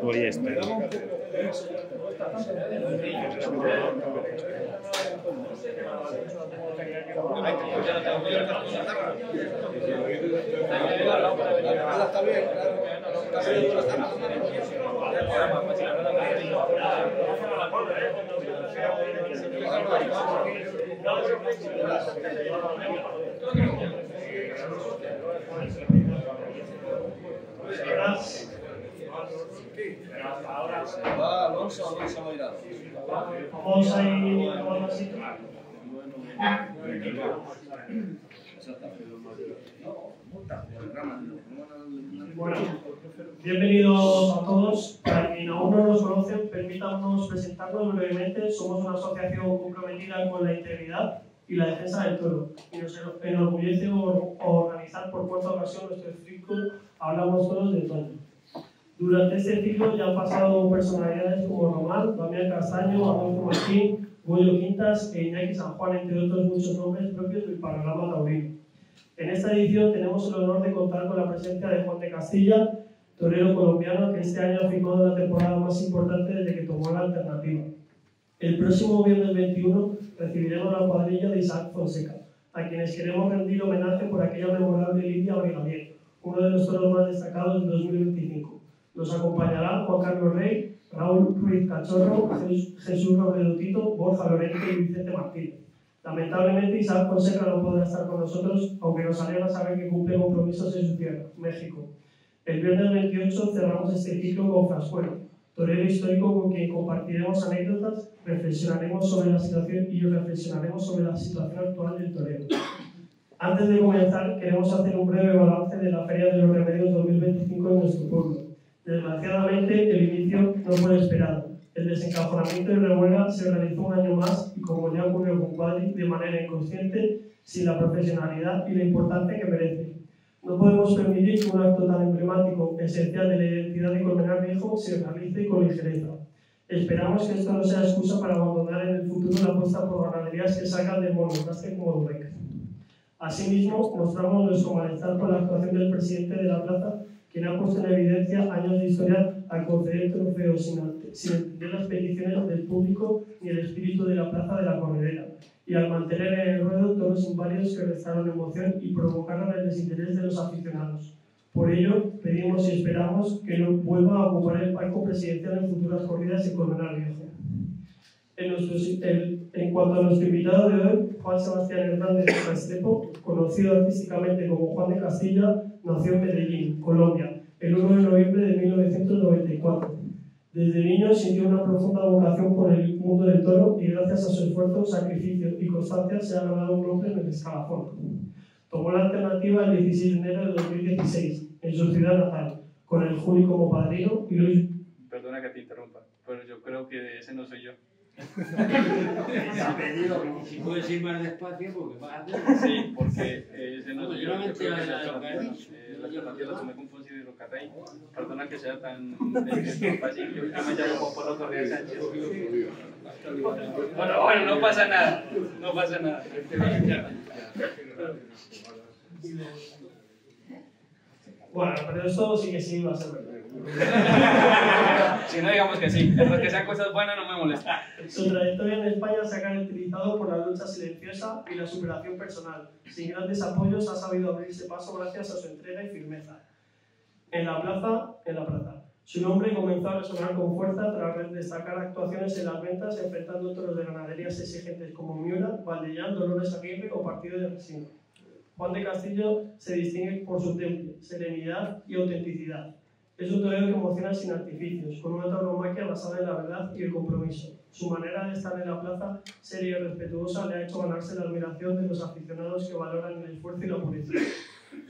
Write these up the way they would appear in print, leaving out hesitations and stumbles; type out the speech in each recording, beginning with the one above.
Poliéster. Está bien, Alonso Moirado. Vamos a ir tomando así. Bueno, bienvenidos a todos. Para quien aún no nos conoce, permítanos presentarnos brevemente. Somos una asociación comprometida con la integridad y la defensa del toro, y nos enorgullece organizar por cuarta ocasión nuestro ciclo Hablamos Toros de Toros. Durante este ciclo ya han pasado personalidades como Román, Damián Castaño, Adolfo Martín, Goyo Quintas e Iñaki San Juan, entre otros muchos nombres propios del panorama taurino. En esta edición tenemos el honor de contar con la presencia de Juan de Castilla, torero colombiano que este año ha firmado la temporada más importante desde que tomó la alternativa. El próximo viernes 21 recibiremos la cuadrilla de Isaac Fonseca, a quienes queremos rendir homenaje por aquella memorable lidia Brigadier, uno de los toros más destacados de 2025. Nos acompañará Juan Carlos Rey, Raúl Ruiz Cachorro, Jesús Robledo Tito, Borja Lorente y Vicente Martínez. Lamentablemente Isaac Fonseca no podrá estar con nosotros, aunque nos alegra saber que cumple compromisos en su tierra, México. El viernes 28 cerramos este ciclo con Frascuelo, torero histórico con quien compartiremos anécdotas, reflexionaremos sobre la situación actual del torero. Antes de comenzar, queremos hacer un breve balance de la Feria de los Remedios 2025 en nuestro pueblo. Desgraciadamente, el inicio no fue esperado. El desencajonamiento y revuelga se realizó un año más y, como ya ocurrió con Cuadri, de manera inconsciente, sin la profesionalidad y la importancia que merece. No podemos permitir que un acto tan emblemático, esencial de la identidad de Colmenar Viejo, se realice con ligereza. Esperamos que esto no sea excusa para abandonar en el futuro la apuesta por ganaderías que salgan del monoplaste como Dubec. Asimismo, mostramos nuestro malestar por la actuación del presidente de la plaza, quien ha puesto en evidencia años de historia al conceder trofeos sin entender las peticiones del público ni el espíritu de la plaza de la Corredera, y al mantener en el ruedo toros inválidos que restaron emoción y provocaron el desinterés de los aficionados. Por ello, pedimos y esperamos que no vuelva a ocupar el palco presidencial en futuras corridas en Colmenar Viejo. En cuanto a nuestro invitado de hoy, Juan Sebastián Hernández de Restrepo, conocido artísticamente como Juan de Castilla, nació en Medellín, Colombia, el 1 de noviembre de 1994. Desde niño sintió una profunda vocación por el mundo del toro y gracias a su esfuerzo, sacrificio y constancia se ha ganado un nombre en el escalafón. Tomó la alternativa el 16 de enero de 2016, en su ciudad natal, con el Juli como padrino y Luis... Perdona que te interrumpa, pero yo creo que ese no soy yo. Si puedes ir más despacio, porque vas a hacer. Sí, porque ese no soy yo. Yo no me entero de la alternativa me confundí de Rocatay. Perdona que sea tan fácil. Yo me llamo Juan Pablo Correa Sánchez. Bueno, no pasa nada. No pasa nada. Bueno, pero esto sí que sí va a ser verdad. Si no, digamos que sí. El que sean cosas buenas no me molesta. Su trayectoria en España se ha caracterizado por la lucha silenciosa y la superación personal. Sin grandes apoyos ha sabido abrirse paso gracias a su entrega y firmeza. En la plaza. Su nombre comenzó a resonar con fuerza tras destacar actuaciones en las ventas enfrentando toros de ganaderías exigentes como Miura, Valdellán, Dolores Aguirre o Partido de Resino. Juan de Castillo se distingue por su temple, serenidad y autenticidad. Es un torero que emociona sin artificios, con una tauromaquia basada en la verdad y el compromiso. Su manera de estar en la plaza, seria y respetuosa, le ha hecho ganarse la admiración de los aficionados que valoran el esfuerzo y la pureza.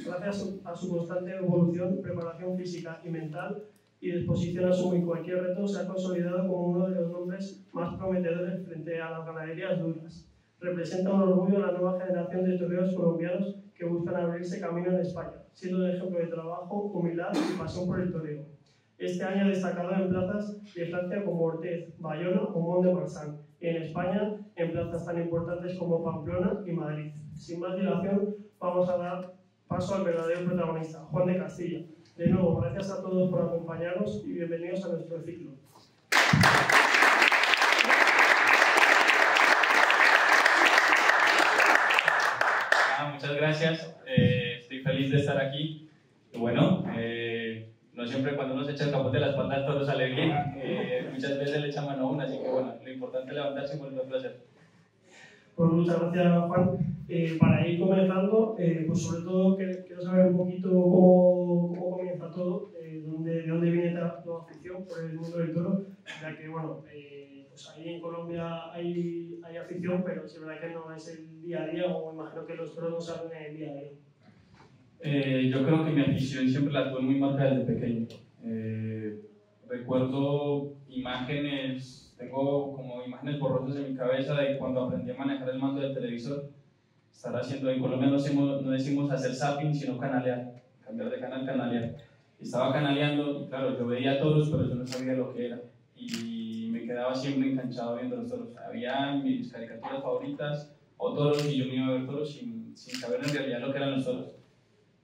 Gracias a su constante evolución, preparación física y mental y disposición a asumir cualquier reto, se ha consolidado como uno de los nombres más prometedores frente a las ganaderías duras. Representa un orgullo a la nueva generación de toreros colombianos que buscan abrirse camino en España, siendo un ejemplo de trabajo, humildad y pasión por el toreo. Este año ha destacado en plazas de Francia como Ortiz, Bayona o Mont-de-Marsan, y en España en plazas tan importantes como Pamplona y Madrid. Sin más dilación, vamos a dar paso al verdadero protagonista, Juan de Castilla. De nuevo, gracias a todos por acompañarnos y bienvenidos a nuestro ciclo. Muchas gracias, estoy feliz de estar aquí. Y bueno, no siempre cuando uno se echa el capote de la espalda al toro sale bien, muchas veces le echa mano a una, así que bueno, lo importante es levantarse y volver a placer. Pues muchas gracias, Juan. Para ir comenzando, pues sobre todo quiero saber un poquito cómo comienza todo, de dónde viene tu afición por el mundo del toro, ya que bueno, pues ahí en Colombia hay afición, pero es verdad que no es el día a día, o imagino que los toros no salen en el día a día. Yo creo que mi afición siempre la tuve muy marcada desde pequeño. Recuerdo imágenes, tengo como imágenes borrosas en mi cabeza de cuando aprendí a manejar el mando del televisor. Estar haciendo, en Colombia no decimos hacer zapping, sino canalear, cambiar de canal, canalear. Estaba canaleando y claro, yo veía toros, pero yo no sabía lo que era. Y me quedaba siempre enganchado viendo los toros. Había mis caricaturas favoritas o toros y yo me iba a ver toros sin saber en realidad lo que eran los toros.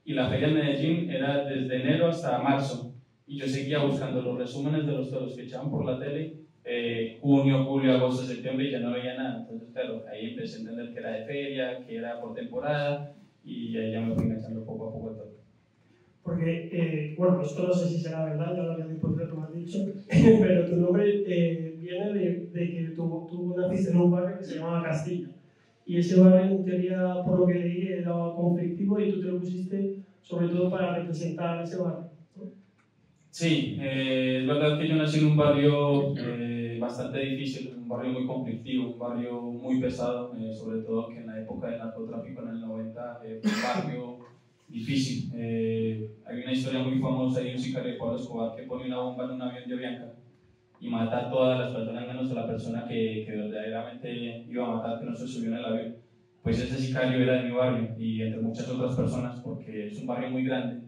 Y la feria en Medellín era desde enero hasta marzo. Y yo seguía buscando los resúmenes de los toros que echaban por la tele, junio, julio, agosto, septiembre, y ya no veía nada. Entonces, claro, ahí empecé a entender que era de feria, que era por temporada, y ahí ya me fui enganchando poco a poco el toro. Porque, bueno, esto no sé si será verdad, ya lo que después de lo que me has dicho, pero tu nombre viene de que tú naciste en un barrio que se llamaba Castilla. Y ese barrio, en teoría, por lo que leí, era conflictivo y tú te lo pusiste sobre todo para representar ese barrio, ¿no? Sí, es verdad que yo nací en un barrio bastante difícil, un barrio muy conflictivo, un barrio muy pesado, sobre todo que en la época del narcotráfico, en el 90, fue un barrio difícil. Hay una historia muy famosa de un sicario de Pablo Escobar que pone una bomba en un avión de Avianca y mata a todas las personas menos a la persona que verdaderamente iba a matar, que no se subió en el avión. Pues ese sicario era de mi barrio y entre muchas otras personas, porque es un barrio muy grande,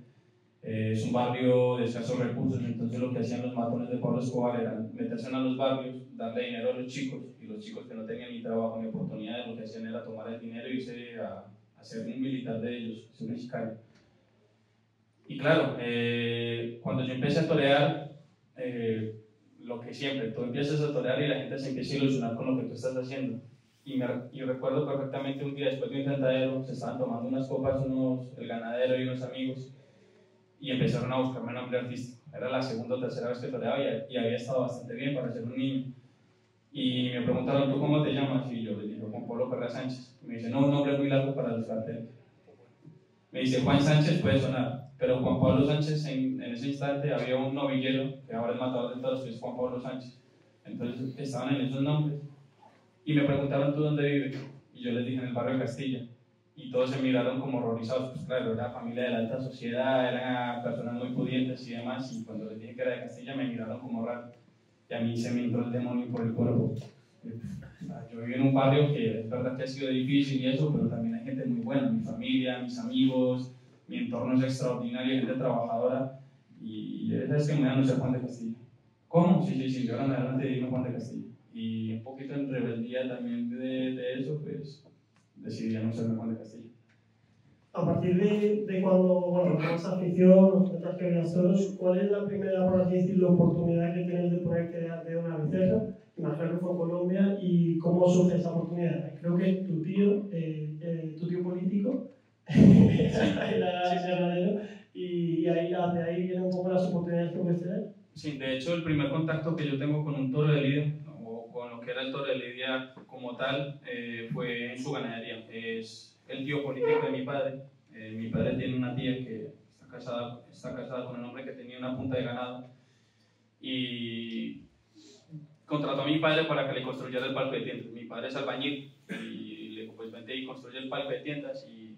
es un barrio de escasos recursos. Entonces lo que hacían los matones de Pablo Escobar era meterse en los barrios, darle dinero a los chicos, y los chicos que no tenían ni trabajo ni oportunidades, lo que hacían era tomar el dinero e irse a ser un militar de ellos, ser un sicario. Y claro, cuando yo empecé a torear, lo que siempre, tú empiezas a torear y la gente se empieza a ilusionar con lo que tú estás haciendo. Y recuerdo perfectamente un día después de un tentadero, se estaban tomando unas copas el ganadero y unos amigos, y empezaron a buscarme nombre artístico. Era la segunda o tercera vez que toreaba y había estado bastante bien para ser un niño. Y me preguntaron, ¿tú cómo te llamas? Y yo les dije, Juan Pablo Correa Sánchez. Y me dice, no, un nombre muy largo para los carteles. Me dice, Juan Sánchez puede sonar, pero Juan Pablo Sánchez en ese instante había un novillero, que ahora es matador de toros, que es Juan Pablo Sánchez. Entonces estaban en esos nombres. Y me preguntaron, ¿tú dónde vives? Y yo les dije, en el barrio de Castilla. Y todos se miraron como horrorizados, pues claro, era familia de la alta sociedad, eran personas muy pudientes y demás, y cuando les dije que era de Castilla me miraron como raro. Y a mí se me entró el demonio por el cuerpo. Yo vivo en un barrio que es verdad que ha sido difícil y eso, pero también hay gente muy buena, mi familia, mis amigos, mi entorno es extraordinario, gente trabajadora, y es que me dan no ser Juan de Castilla. ¿Cómo? Sí, yo ahora en adelante digo Juan de Castilla. Y un poquito en rebeldía también de eso, pues decidí no ser Juan de Castilla. A partir de cuando, bueno, tomas afición, los metas que veas todos, ¿cuál es la primera, por así decirlo, oportunidad que tienes de ponerte delante de una becerra? Imagino que fue en Colombia, y cómo surge esa oportunidad. Creo que tu tío político era ganadero, y de ahí vienen un poco las oportunidades que puedes tener. Sí, de hecho el primer contacto que yo tengo con un toro de lidia, o con lo que era el toro de lidia como tal, fue en su ganadería. Es el tío político de mi padre. Mi padre tiene una tía que está casada con un hombre que tenía una punta de ganado, y contrató a mi padre para que le construyera el palco de tiendas. Mi padre es albañil y le dijo, pues vente y construye el palco de tiendas. Y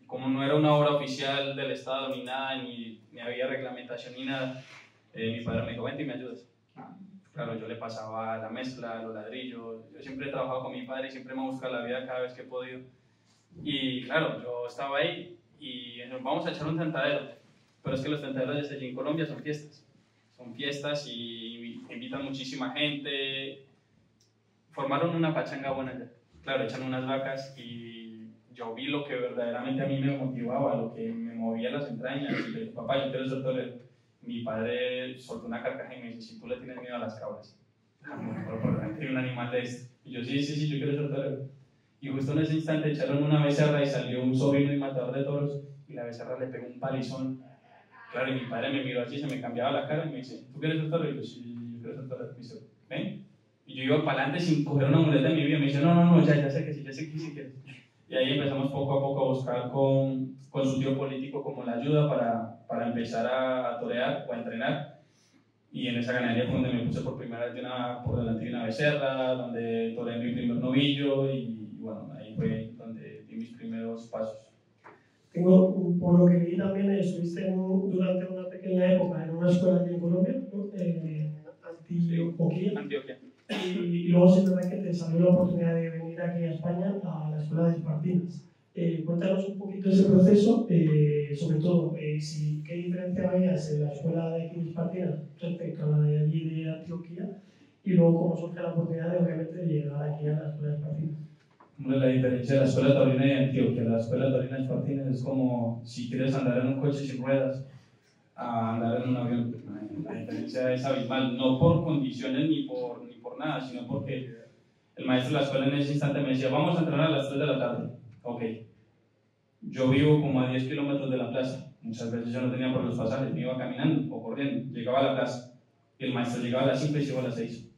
como no era una obra oficial del Estado ni nada, ni había reglamentación ni nada, mi padre me dijo, vente y me ayudas. Claro, yo le pasaba la mezcla, los ladrillos. Yo siempre he trabajado con mi padre y siempre me ha buscado la vida cada vez que he podido. Y claro, yo estaba ahí y vamos a echar un tentadero. Pero es que los tentaderos desde allí en Colombia son fiestas. Son fiestas y invitan muchísima gente. Formaron una pachanga buena ya. Claro, echan unas vacas y yo vi lo que verdaderamente a mí me motivaba, lo que me movía las entrañas, y le dije, papá, yo quiero ser torero. Mi padre soltó una carcajada y me dice, si tú le tienes miedo a las cabras, por delante de un animal de este. Y yo, sí, yo quiero ser torero. Y justo en ese instante echaron una becerra y salió un sobrino y matador de toros, y la becerra le pegó un palizón. Claro, y mi padre me miró así, se me cambiaba la cara y me dice, ¿tú quieres ser torero? Y yo, sí, yo quiero ser torero. Me dice, ven. Y yo iba para adelante sin coger una muleta en mi vida. Me dice, no, ya sé que sí, quieres. Y ahí empezamos poco a poco a buscar con su tío político como la ayuda para empezar a torear o a entrenar. Y en esa ganadería fue donde me puse por primera vez por delante de una becerra, donde toreé mi primer novillo y bueno, ahí fue donde di mis primeros pasos. Por lo que vi también, estuviste durante una pequeña época en una escuela aquí en Colombia, ¿no? Antioquia. Y luego es verdad que te salió la oportunidad de venir aquí a España a la escuela de Espartinas. Cuéntanos un poquito ese proceso, sobre todo, qué diferencia veías en la escuela de aquí de Espartinas respecto a la de allí de Antioquia, y luego cómo surge la oportunidad de, obviamente, de llegar aquí a la escuela de Espartinas. La diferencia de la escuela taurina de Antioquia, la escuela taurina de Espartinas es como si quieres andar en un coche sin ruedas a andar en un avión. La diferencia es abismal, no por condiciones ni por nada, sino porque el maestro de la escuela en ese instante me decía, vamos a entrenar a las 3 de la tarde. Ok. Yo vivo como a 10 kilómetros de la plaza. Muchas veces yo no tenía por los pasajes, me iba caminando o corriendo. Llegaba a la plaza y el maestro llegaba a las 5 y llegó a las 6.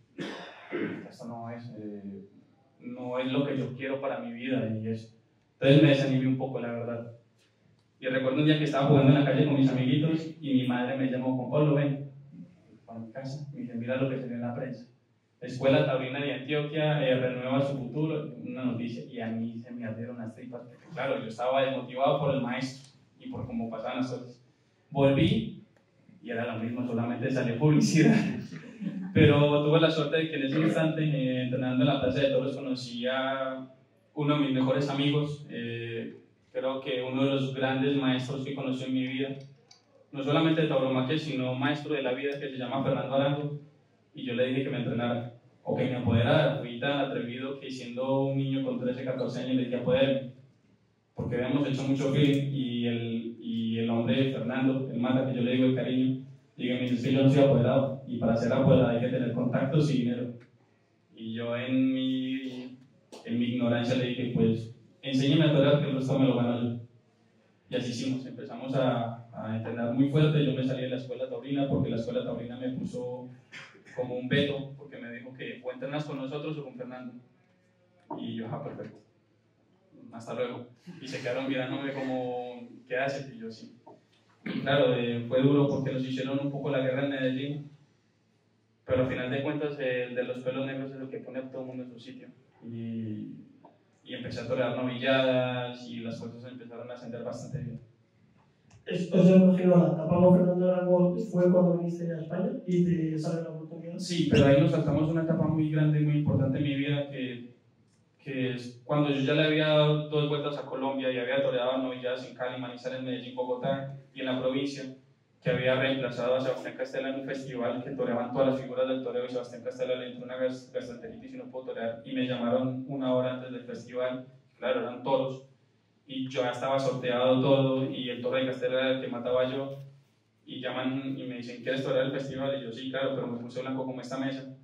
Esto no es lo que yo quiero para mi vida y eso. Entonces me desanimé un poco, la verdad. Y recuerdo un día que estaba jugando en la calle con mis amiguitos y mi madre me llamó, Juan Pablo, ven para mi casa. Y me dice, mira lo que se ve en la prensa. Escuela Taurina de Antioquia renueva su futuro, una noticia, y a mí se me abrieron las tripas, porque claro, yo estaba desmotivado por el maestro y por cómo pasaban las cosas. Volví y era lo mismo, solamente salió publicidad. Pero tuve la suerte de que en ese instante, entrenando en la Plaza de Toros, conocí a uno de mis mejores amigos, creo que uno de los grandes maestros que conocí en mi vida, no solamente de tauromaquia, sino maestro de la vida, que se llama Fernando Arango. Y yo le dije que me entrenara o que me apoderara. Fui tan atrevido que siendo un niño con 13, 14 años le dije apoderarme, porque habíamos hecho mucho film y el hombre Fernando, el mata, que yo le digo de cariño, me dice, que yo no soy apoderado y para ser apoderado hay que tener contactos y dinero. Y yo en mi ignorancia le dije, pues enséñame a torear que el resto me lo gano yo. Y así hicimos, empezamos a entrenar muy fuerte. Yo me salí de la escuela taurina porque la escuela taurina me puso como un veto, porque me dijo que o entrenas con nosotros o con Fernando. Y yo, perfecto, hasta luego. Y se quedaron mirándome como, ¿qué haces? Y yo, sí. Y claro, fue duro porque nos hicieron un poco la guerra en Medellín, pero al final de cuentas el de los pelos negros es lo que pone a todo el mundo en su sitio. Y empecé a torear novilladas y las cosas empezaron a ascender bastante bien. Esto se imagino, la etapa con Fernando Arango fue cuando viniste a España y te sale la oportunidad. Sí, pero ahí nos saltamos una etapa muy grande y muy importante en mi vida, que es cuando yo ya le había dado 2 vueltas a Colombia y había toreado novilladas en Cali, Manizales, Medellín, Bogotá y en la provincia, que había reemplazado a Sebastián Castela en un festival que toreaban todas las figuras del toreo, y Sebastián Castela le entró una gastroenteritis y no pudo torear, y me llamaron 1 hora antes del festival. Claro, eran toros y yo ya estaba sorteado todo y el toro de Castela era el que mataba yo, y llaman y me dicen, ¿quieres torear el festival? Y yo, sí, claro, pero me puse blanco como esta mesa,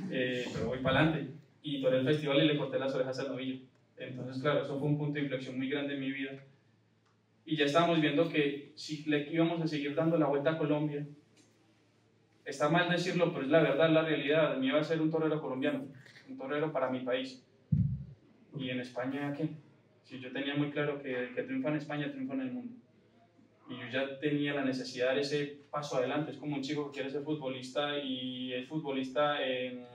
pero voy para adelante. Y toreé el festival y le corté las orejas al novillo. Entonces, claro, eso fue un punto de inflexión muy grande en mi vida. Y ya estábamos viendo que si le íbamos a seguir dando la vuelta a Colombia, está mal decirlo, pero es la verdad, la realidad. Me iba a ser un torero colombiano, un torero para mi país. ¿Y en España qué? Si yo tenía muy claro que el que triunfa en España, triunfa en el mundo. Y yo ya tenía la necesidad de dar ese paso adelante. Es como un chico que quiere ser futbolista y es futbolista en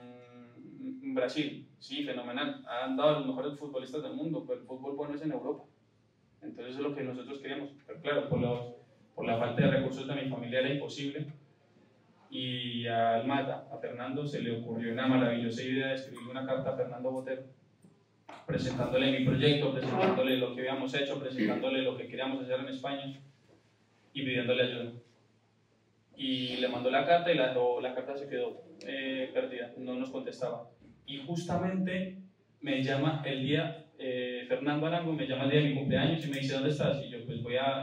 Brasil. Sí, fenomenal. Han dado los mejores futbolistas del mundo, pero el fútbol bueno es en Europa. Entonces eso es lo que nosotros queríamos. Pero claro, por la falta de recursos de mi familia era imposible. Y al Mata, a Fernando, se le ocurrió una maravillosa idea de escribir una carta a Fernando Botero, presentándole mi proyecto, presentándole lo que habíamos hecho, presentándole lo que queríamos hacer en España y pidiéndole ayuda. Y le mandó la carta y la carta se quedó perdida, no nos contestaba. Y justamente me llama el día Fernando Arango me llama el día de mi cumpleaños y me dice, ¿dónde estás? Y yo, pues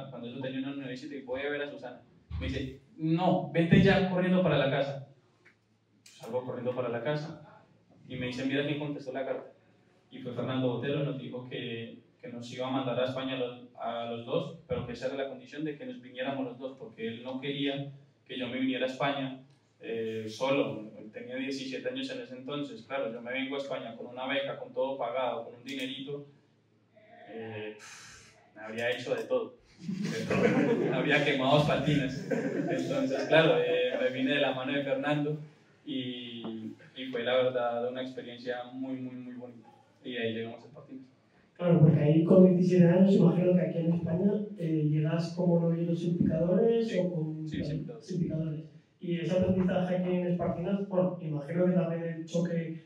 cuando eso tenía una universidad, voy a ver a Susana. Me dice, no, vete ya corriendo para la casa. Salgo corriendo para la casa y me dice, mira quién contestó la carta. Y fue Fernando Botero, nos dijo que nos iba a mandar a España a los dos, pero que esa era la condición de que nos viniéramos los dos, porque él no quería que yo me viniera a España solo. Tenía 17 años en ese entonces. Claro, yo me vengo a España con una beca, con todo pagado, con un dinerito, me habría hecho de todo. Habría quemado patines. Entonces, claro, me vine de la mano de Fernando y fue la verdad una experiencia muy bonita. Y ahí llegamos a patines. Claro, porque ahí con 27 años, imagino que aquí en España llegas como novilleros sin picadores o con sin picadores. Y ese aprendizaje aquí en Espartinas, bueno, imagino que también el choque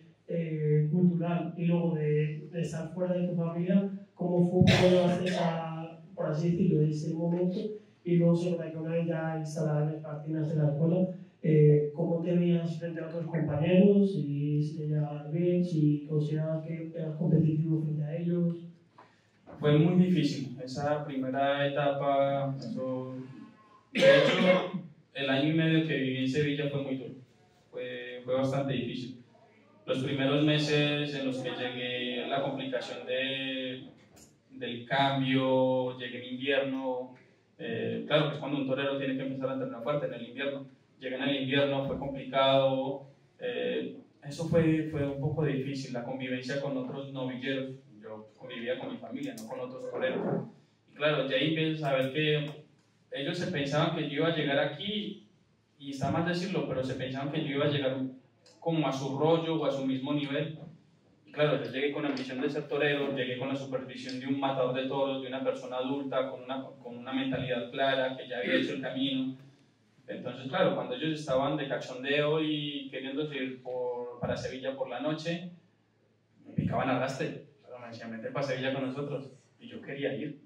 cultural y luego de estar fuera de tu familia, ¿cómo fue por así decirlo, ese momento? Y luego se nota que una vez ya instalada en Espartinas en la escuela, ¿cómo te veías frente a otros compañeros? Si te llevabas bien, si considerabas que eras competitivo frente a ellos. Fue muy difícil esa primera etapa. De hecho, el año y medio que viví en Sevilla fue muy duro. Fue bastante difícil. Los primeros meses en los que llegué, la complicación del cambio, llegué en invierno. Claro que es cuando un torero tiene que empezar a entrenar fuerte en el invierno. Llegué en el invierno, fue complicado. Eso fue un poco difícil, la convivencia con otros novilleros. Yo convivía con mi familia, no con otros toreros. Y claro, ya ahí empiezas a ver que ellos se pensaban que yo iba a llegar aquí, y está mal decirlo, pero se pensaban que yo iba a llegar como a su rollo o a su mismo nivel. Y claro, yo llegué con la ambición de ser torero, llegué con la supervisión de un matador de toros, de una persona adulta, con una mentalidad clara, que ya había hecho el camino. Entonces, claro, cuando ellos estaban de cachondeo y queriendo ir para Sevilla por la noche, me picaban arrastre. Claro, me decían, vete para Sevilla con nosotros. Y yo quería ir,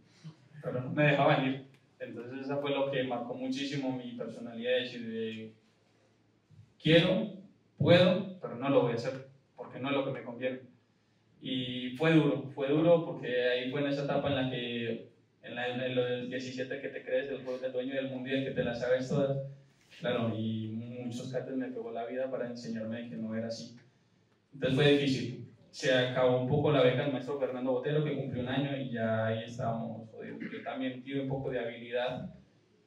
pero no me dejaban ir. Entonces, eso fue lo que marcó muchísimo mi personalidad, de decir, quiero, puedo, pero no lo voy a hacer, porque no es lo que me conviene. Y fue duro porque ahí fue en esa etapa en la que, en los 17, que te crees el dueño del mundo y el que te las sabes todas. Claro, y muchos cates me pegó la vida para enseñarme que no era así. Entonces fue difícil. Se acabó un poco la beca del maestro Fernando Botero, que cumplió un año, y ya ahí estábamos jodidos. Yo también tuve un poco de habilidad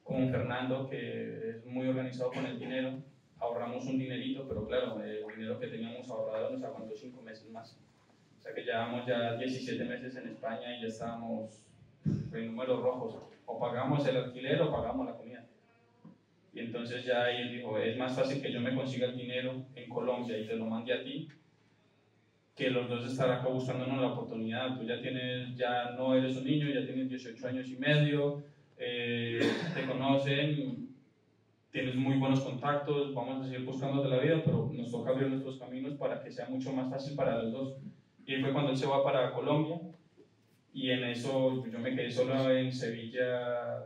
con Fernando, que es muy organizado con el dinero. Ahorramos un dinerito, pero claro, el dinero que teníamos ahorrado nos aguantó 5 meses más. O sea que llevamos ya 17 meses en España y ya estábamos en números rojos. O pagamos el alquiler o pagamos la comida. Y entonces ya ahí él dijo, es más fácil que yo me consiga el dinero en Colombia y te lo mande a ti, que los dos estar acá buscándonos la oportunidad. Tú ya no eres un niño, ya tienes 18 años y medio, te conocen, tienes muy buenos contactos, vamos a seguir buscándote la vida, pero nos toca abrir nuestros caminos para que sea mucho más fácil para los dos. Y ahí fue cuando él se va para Colombia, y en eso yo me quedé solo en Sevilla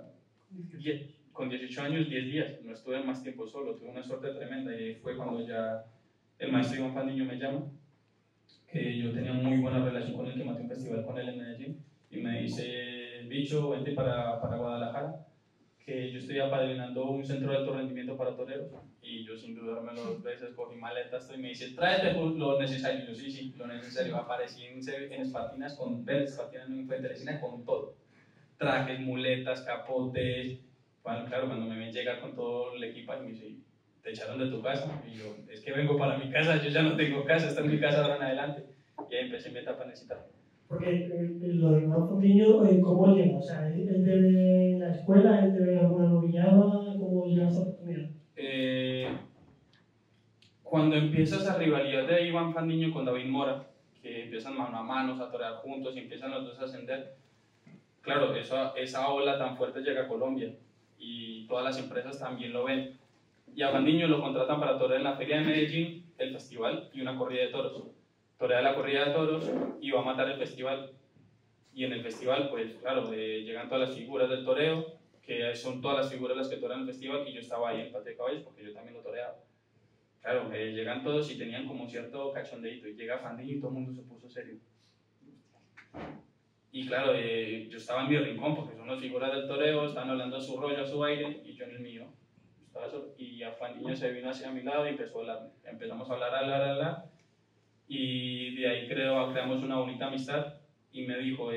con 18 años, 10 días. No estuve más tiempo solo, tuve una suerte tremenda, y ahí fue cuando ya el maestro Iván Fandiño me llama, que yo tenía muy buena relación con él, que maté un festival con él en Medellín, y me dice, bicho, vente para Guadalajara, que yo estoy apadrinando un centro de alto rendimiento para toreros. Y yo, sin dudarme 2 veces, cogí maletas y me dice, tráete lo necesario. Y yo, sí, lo necesario. Aparecí en Espartinas con Espartinas en Teresina con todo, trajes, muletas, capotes. Bueno, claro, cuando me ven llegar con todo el equipaje, me dice, ¿te echaron de tu casa? Y yo, es que vengo para mi casa, yo ya no tengo casa, esta es mi casa ahora en adelante. Y ahí empecé mi etapa en ese etapa. Porque lo de Iván Fandiño, ¿cómo llega? O sea, ¿es de la escuela? ¿Es de alguna novillada? ¿Cómo llega esa oportunidad? Cuando empieza esa rivalidad de Iván Fandiño con David Mora, que empiezan mano a mano a torear juntos y empiezan los dos a ascender, claro, esa ola tan fuerte llega a Colombia y todas las empresas también lo ven. Y a Fandiño lo contratan para torear en la Feria de Medellín, el festival y una corrida de toros. Torea la corrida de toros y va a matar el festival. Y en el festival, pues claro, llegan todas las figuras del toreo, que son todas las figuras las que torean el festival, y yo estaba ahí en Patio de Caballos porque yo también lo toreaba. Claro, llegan todos y tenían como cierto cachondeito, y llega Fandiño y todo el mundo se puso serio. Y claro, yo estaba en mi rincón porque son las figuras del toreo, estaban hablando a su rollo, a su aire, y yo en el mío. Estaba solo. Y Juan Niño se vino hacia mi lado y empezó a hablarme. Empezamos a hablar. Y de ahí creamos una bonita amistad. Y me dijo,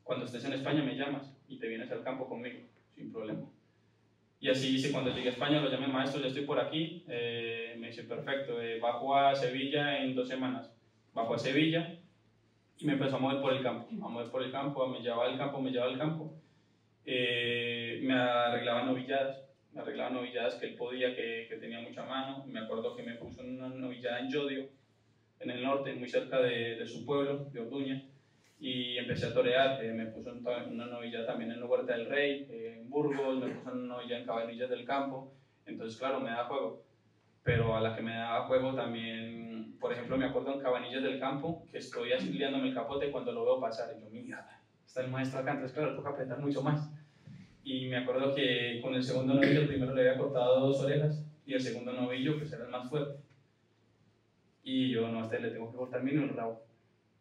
cuando estés en España me llamas y te vienes al campo conmigo, sin problema. Y así hice. Cuando llegué a España lo llamé: maestro, ya estoy por aquí. Me dice: perfecto, bajo a Sevilla en 2 semanas. Bajo a Sevilla y me empezó a mover por el campo, me llevaba al campo. Me arreglaba novilladas que él podía, que tenía mucha mano. Me acuerdo que me puso una novillada en Llodio, en el norte, muy cerca de su pueblo, de Orduña, y empecé a torear. Me puso una novillada también en la Huerta del Rey, en Burgos, me puso una novillada en Cabanillas del Campo. Entonces, claro, me da juego. Pero a la que me daba juego también, por ejemplo, me acuerdo en Cabanillas del Campo, que estoy así liándome el capote cuando lo veo pasar, y yo: mierda, está el maestro acá, entonces claro, toca apretar mucho más. Y me acuerdo que con el segundo novillo, el primero le había cortado 2 orejas, y el segundo novillo pues era el más fuerte. Y yo: no, a este le tengo que cortar mínimo el rabo.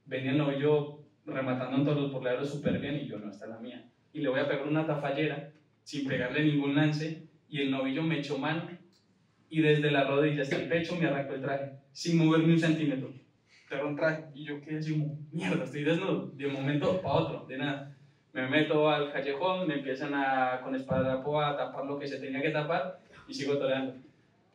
Venía el novillo rematando en todos los burladeros súper bien, y yo: no, esta es la mía. Y le voy a pegar una tafallera, sin pegarle ningún lance, y el novillo me echó mano, y desde la rodilla hasta el pecho me arrancó el traje, sin mover ni un centímetro. Pegó un traje, y yo quedé así como: mierda, estoy desnudo, de un momento para otro, de nada. Me meto al callejón, me empiezan con esparadrapo a tapar lo que se tenía que tapar, y sigo toreando.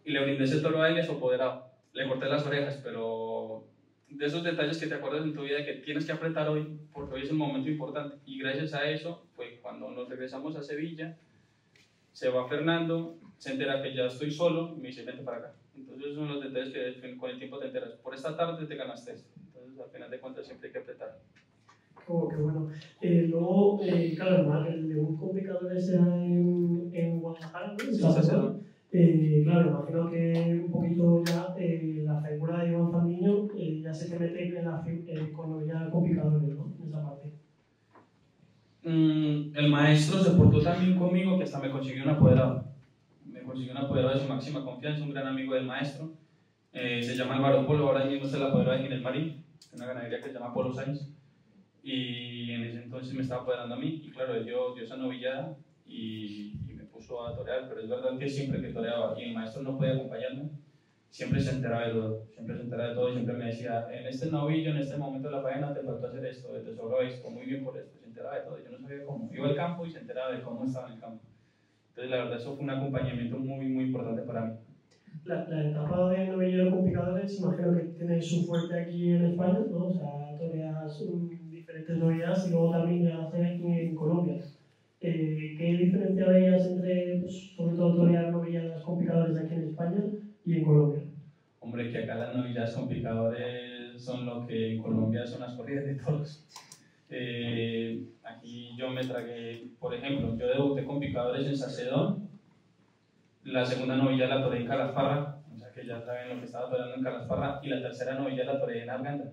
Y le brindé ese toro a él, apoderado. Le corté las orejas, pero de esos detalles que te acuerdas en tu vida, de que tienes que apretar hoy, porque hoy es un momento importante. Y gracias a eso, pues cuando nos regresamos a Sevilla, se va Fernando, se entera que ya estoy solo, y me dice: vente para acá. Entonces esos son los detalles que con el tiempo te enteras. Por esta tarde te ganaste esto. Entonces al final de cuentas siempre hay que apretar. Oh, qué bueno. Luego, claro, el debut con picadores era en Guadalajara, ¿no? Sí, claro, imagino que un poquito ya la figura de Iván Fandiño ya se te mete con picadores, ¿no? En esa parte. El maestro se portó tan bien conmigo que hasta me consiguió un apoderado. Me consiguió un apoderado de su máxima confianza, un gran amigo del maestro. Se llama Álvaro Polo, ahora mismo es el apoderado de Ginés Marín, una ganadería que se llama Polo Sainz. Y en ese entonces me estaba apoderando a mí, y claro, él dio esa novillada y me puso a torear. Pero es verdad que siempre que toreaba y el maestro no podía acompañarme, siempre se enteraba de todo, y siempre me decía: en este novillo, en este momento de la faena, te faltó hacer esto, te sobró esto, muy bien por esto. Se enteraba de todo, yo no sabía cómo. Iba al campo y se enteraba de cómo estaba en el campo. Entonces la verdad eso fue un acompañamiento muy, muy importante para mí. La etapa de novillero con picadores, imagino que tiene su fuerte aquí en España, ¿no? O sea, toreas diferentes novilladas y luego también la hace aquí en Colombia. ¿Qué diferencia veías entre, pues, sobre todo, torear novilladas con picadores aquí en España y en Colombia? Hombre, que acá las novilladas con picadores son lo que en Colombia son las corridas de toros. Aquí yo me tragué, por ejemplo, yo debuté con picadores en Sacedón. La segunda novilla la toreé en Calasparra, o sea que ya saben lo que estaba toreando en Calasparra, y la tercera novilla la toreé en Arganda.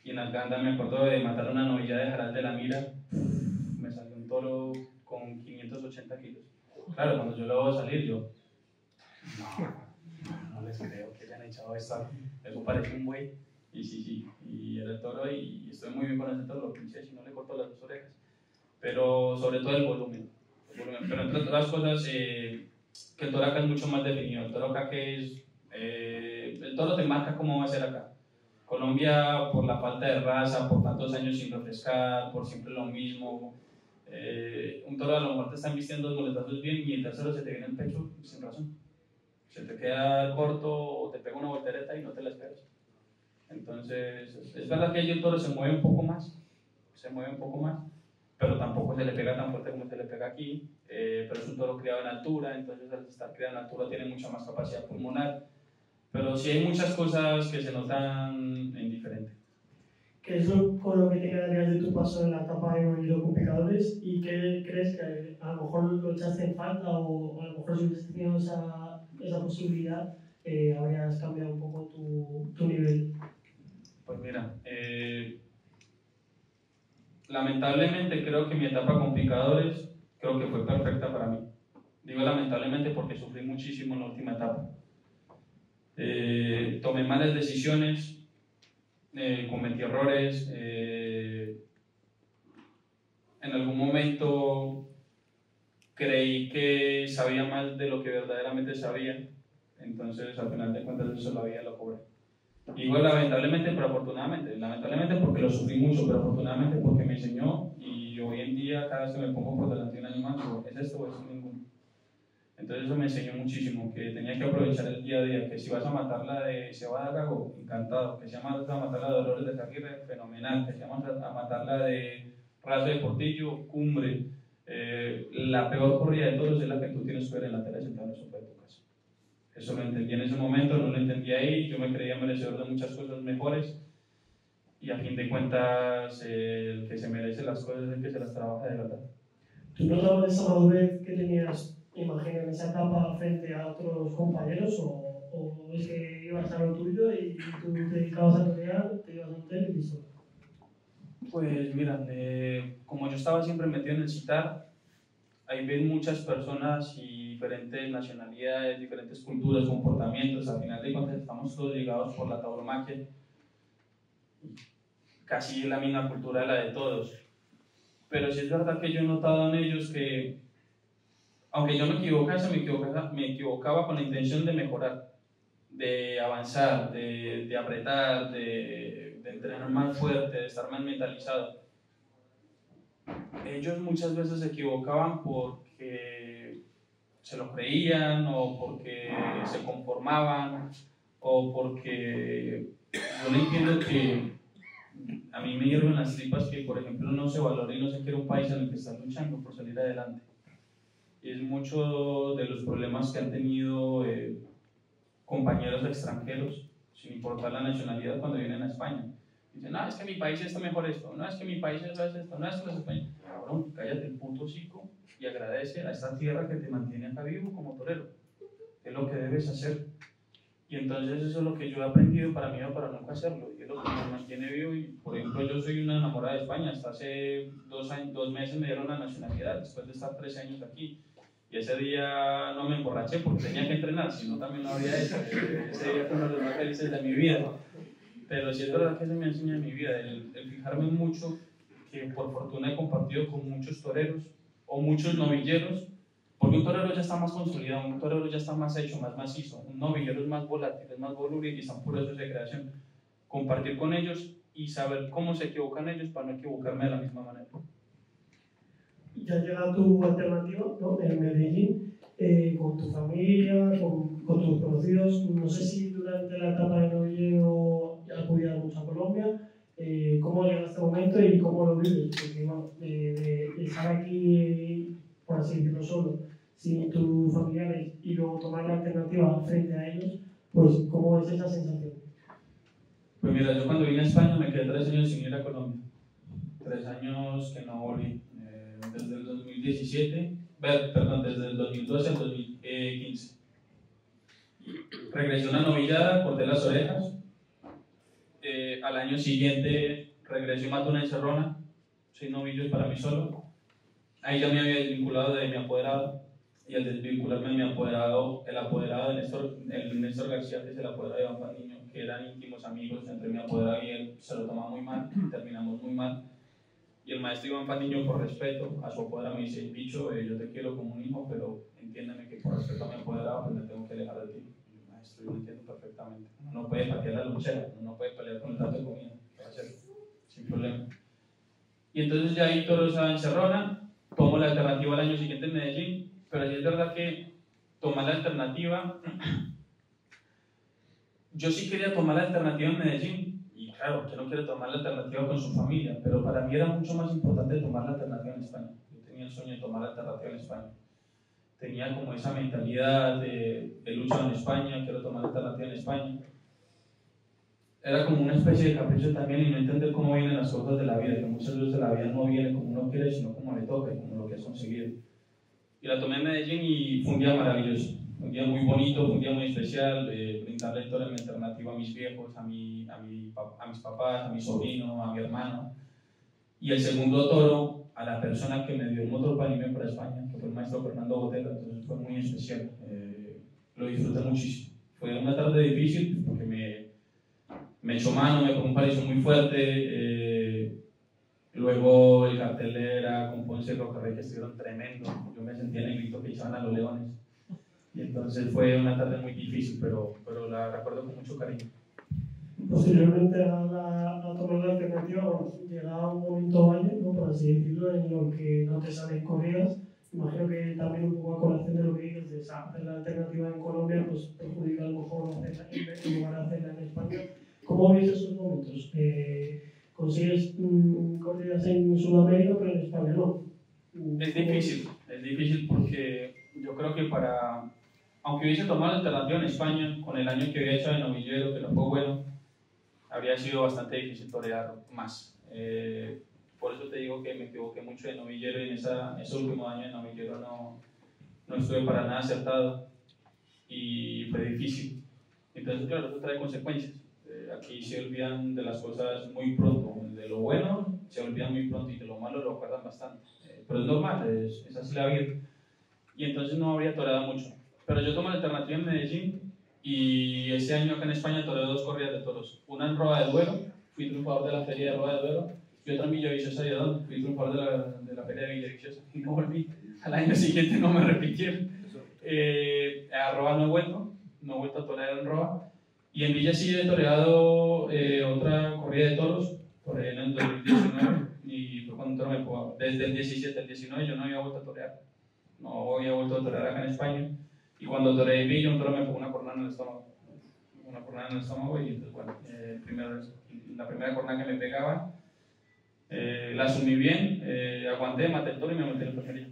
Y en Arganda me acuerdo de matar una novilla de Jaral de la Mira, me salió un toro con 580 kilos. Claro, cuando yo lo veo salir, yo no les creo que hayan echado esto, eso parece un buey. Y sí, y era el toro, y estoy muy bien con ese toro, lo pinché, si no le corto las 2 orejas. Pero sobre todo el volumen. Pero entre otras cosas, que el toro acá es mucho más definido. El toro acá el toro te marca cómo va a ser acá. Colombia, por la falta de raza, por tantos años sin refrescar, por siempre lo mismo. Un toro a lo mejor te están vistiendo 2 muletazos bien, y el tercero se te viene el pecho sin razón. Se te queda corto o te pega una voltereta y no te la esperas. Entonces, es verdad que allí el toro se mueve un poco más, pero tampoco se le pega tan fuerte como se le pega aquí. Pero es un toro criado en altura, entonces al estar criado en altura tiene mucha más capacidad pulmonar. Pero sí hay muchas cosas que se notan en diferente. ¿Qué es con lo que te quedarías de tu paso en la etapa de novillero con picadores? ¿Y qué crees que a lo mejor lo echaste en falta, o a lo mejor si hubieses tenido esa posibilidad, habrías cambiado un poco tu nivel? Pues mira, lamentablemente creo que mi etapa con picadores creo que fue perfecta para mí. Digo lamentablemente porque sufrí muchísimo en la última etapa. Tomé malas decisiones, cometí errores, en algún momento creí que sabía más de lo que verdaderamente sabía, entonces al final de cuentas eso la vida lo cobré. Igual lamentablemente, pero afortunadamente, lamentablemente porque lo sufrí mucho, pero afortunadamente porque me enseñó, y hoy en día cada vez que me pongo por delante de un animal digo, ¿es esto o es ninguno? Entonces eso me enseñó muchísimo, que tenía que aprovechar el día a día, que si vas a matarla de cebada gago, encantado, que si vas a matarla de Dolores de Carrera, fenomenal, que si vas a matarla de Raso de Portillo, cumbre. La peor corrida de todos es la que tú tienes que ver en la tele sentado en el sofá de tu casa. Eso lo entendí en ese momento, no lo entendí ahí, yo me creía merecedor de muchas cosas mejores, y a fin de cuentas el que se merece las cosas es el que se las trabaja de verdad. ¿Tú notabas esa madurez que tenías, imagino, en esa etapa frente a otros compañeros, o es que ibas a lo tuyo y tú te dedicabas a torear, te ibas a hotel y listo? Pues mira, como yo estaba siempre metido en el CITAR, ahí ven muchas personas y diferentes nacionalidades, diferentes culturas, comportamientos. Al final de cuentas estamos todos ligados por la tauromaquia, casi la misma cultura de la de todos. Pero sí es verdad que yo he notado en ellos que, aunque yo me equivocaba con la intención de mejorar, de avanzar, de apretar, de entrenar más fuerte, de estar más mentalizado. Ellos muchas veces se equivocaban porque se lo creían, o porque se conformaban, o porque yo no entiendo que a mí me hierven las tripas que, por ejemplo, no se valore y no se quiere un país en el que están luchando por salir adelante. Y es mucho de los problemas que han tenido compañeros extranjeros, sin importar la nacionalidad, cuando vienen a España. Dicen, no, es que mi país está mejor esto, no, es que mi país es esto, no, es que los españoles... Cabrón, cállate el puto hocico y agradece a esta tierra que te mantiene acá vivo como torero. Es lo que debes hacer. Y entonces eso es lo que yo he aprendido para mí o para nunca hacerlo, y es lo que me mantiene vivo. Y por ejemplo, yo soy una enamorada de España. Hasta hace 2 meses me dieron la nacionalidad, después de estar 13 años aquí. Y ese día no me emborraché porque tenía que entrenar, si no también lo habría hecho. Ese día fue uno de los más felices de mi vida. Pero sí es verdad que se me enseña en mi vida, el fijarme mucho, que por fortuna he compartido con muchos toreros o muchos novilleros, porque un torero ya está más consolidado, un torero ya está más hecho, más macizo, un novillero es más volátil, es más voluble y están puros de creación. Compartir con ellos y saber cómo se equivocan ellos para no equivocarme de la misma manera. Ya llega tu alternativa, ¿no? En Medellín, con tu familia, con tus conocidos. No sé si durante la etapa de novillero acudías mucho a Colombia. ¿Cómo llega este momento y cómo lo vives? Porque bueno, de estar aquí, por así decirlo, solo, sin tus familiares, y luego tomar la alternativa frente a ellos, pues ¿cómo es esa sensación? Pues mira, yo cuando vine a España me quedé 3 años sin ir a Colombia. 3 años que no volví. Desde el 2017, perdón, desde el 2012 al 2015. Regresé a una novillada, corté las orejas. Al año siguiente regresé y maté una encerrona, 6 novillos para mí solo. Ahí ya me había desvinculado de mi apoderado, y al desvincularme de mi apoderado, el apoderado de Néstor García, que es el apoderado de Iván Fandiño, que eran íntimos amigos entre mi apoderado y él, se lo tomaba muy mal, terminamos muy mal. Y el maestro Iván Fandiño, por respeto a su apoderado, me dice, bicho, yo te quiero como un hijo, pero entiéndeme que por respeto a mi apoderado, pues me tengo que alejar de ti. Y, maestro, yo lo entiendo perfectamente. Uno no puede patear la lonchera, uno no puede pelear con el plato de comida, ¿qué va a hacer? Sin problema. Y entonces ya ahí todo estaba en Cerrona, tomo la alternativa al año siguiente en Medellín, pero sí es verdad que tomar la alternativa, yo sí quería tomar la alternativa en Medellín. Y claro, yo no quiero tomar la alternativa con su familia, pero para mí era mucho más importante tomar la alternativa en España. Yo tenía el sueño de tomar la alternativa en España. Tenía como esa mentalidad de lucha en España, quiero tomar la alternativa en España. Era como una especie de capricho también, y no entender cómo vienen las cosas de la vida, que muchas veces la vida no viene como uno quiere, sino como le toca y como lo que has conseguido. Y la tomé en Medellín y fue un día maravilloso, un día muy bonito, un día muy especial, brindarle toda la alternativa a mis viejos, a mis papás, a mi sobrino, a mi hermano. Y el segundo toro, a la persona que me dio el motor para irme para España, que fue el maestro Fernando Botella, entonces fue muy especial. Lo disfruté muchísimo. Fue una tarde difícil porque me echó mano, me pegó un palizo muy fuerte. Luego el cartel era con Ponce y Rocarrey, que estuvieron tremendo. Yo me sentía en el grito que echaban a los leones. Y entonces fue una tarde muy difícil, pero la recuerdo con mucho cariño. Posteriormente a la toma de la alternativa, bueno, llega un momento año, ¿no?, por así decirlo, en lo que no te salen corridas. Imagino que también un poco a colación de lo que dices de hacer la alternativa en Colombia, pues perjudica a lo mejor hacerla en lugar de hacerla en España. ¿Cómo veis esos momentos? ¿Consigues corridas en Sudamérica, pero en España no? Es difícil porque yo creo que aunque hubiese tomado la alternativa en España, con el año que había hecho de novillero, que no fue bueno, habría sido bastante difícil torear más. Por eso te digo que me equivoqué mucho de novillero y en ese último año de novillero no estuve para nada acertado y fue difícil. Entonces, claro, eso trae consecuencias. Aquí se olvidan de las cosas muy pronto, de lo bueno se olvidan muy pronto y de lo malo lo acuerdan bastante. Pero es normal, es así la vida. Y entonces no habría toreado mucho. Pero yo tomé la alternativa en Medellín y ese año acá en España toreé 2 corridas de toros. Una en Roda de Duero, fui triunfador de la feria de Roda de Duero, y otra en Villaviciosa de Adón, fui triunfador de la feria de Villaviciosa y no volví. Al año siguiente no me repitieron. A Roa no he vuelto a torear en Roa. Y en Villa sí he toreado otra corrida de toros, toreé en el 2019 y fue cuando un toro me pegó. Desde el 17 al 19 yo no había vuelto a torear, no había vuelto a torear acá en España. Y cuando toreé en Villa, un toro me pegó una cornada en el estómago. Y entonces, bueno, la primera cornada que me pegaba, la asumí bien, aguanté, maté el toro y me metí en la enfermería.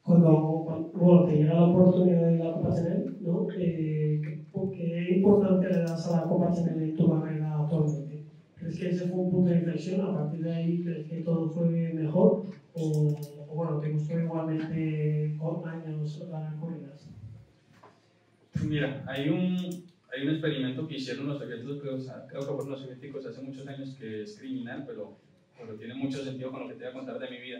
Cuando te llega la oportunidad de la Copa Chanel, ¿no? ¿Qué importancia le das a la Copa Chanel en tu carrera actualmente? ¿Crees que ese fue un punto de inflexión? ¿A partir de ahí crees que todo fue mejor? ¿O bueno, te gustó igualmente con años ganar corridas? Mira, hay un experimento que hicieron los soviéticos, creo que fueron los soviéticos hace muchos años, que es criminal, pero tiene mucho sentido con lo que te voy a contar de mi vida.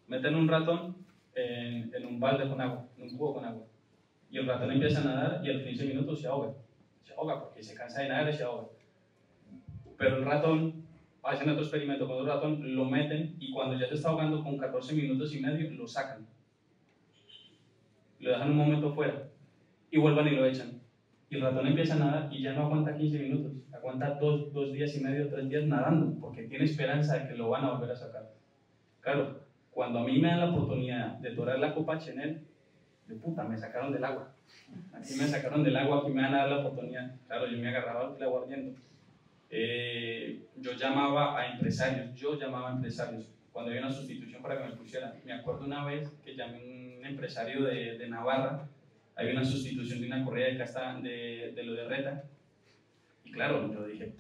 Meten un ratón en un balde con agua, en un cubo con agua, y el ratón empieza a nadar y a los 15 minutos se ahoga porque se cansa de nadar y se ahoga. Pero el ratón, hacen otro experimento con el ratón, lo meten y cuando ya se está ahogando con 14 minutos y medio, lo sacan, lo dejan un momento fuera y vuelvan y lo echan. Y el ratón empieza a nadar y ya no aguanta 15 minutos, aguanta 2 días y medio, 3 días nadando, porque tiene esperanza de que lo van a volver a sacar. Claro, cuando a mí me dan la oportunidad de torear la Copa Chanel, de puta, me sacaron del agua. Aquí me sacaron del agua, aquí me van a dar la oportunidad. Claro, yo me agarraba al clavo ardiendo. Yo llamaba a empresarios, cuando había una sustitución para que me pusieran. Me acuerdo una vez que llamé a un empresario de Navarra, había una sustitución de una corrida de casta de lo de Reta. Y claro, yo dije,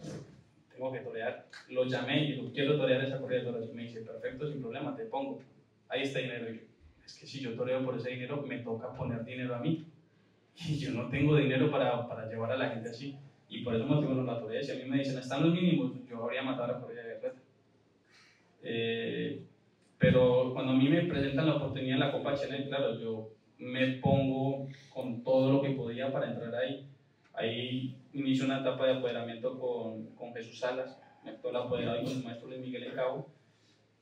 tengo que torear. Lo llamé y digo, quiero torear esa corrida de toros. Y me dice, perfecto, sin problema, te pongo. Ahí está dinero. Y yo, es que si yo toreo por ese dinero, me toca poner dinero a mí. Y yo no tengo dinero para llevar a la gente así. Y por eso motivo no la toreé. Si a mí me dicen, están los mínimos, yo habría matado a la corrida de Reta. Pero cuando a mí me presentan la oportunidad en la Copa Chanel, claro, yo me pongo con todo lo que podía para entrar ahí. Ahí inicio una etapa de apoderamiento con Jesús Salas, me actuó el apoderado y con el maestro Luis Miguel Encabo,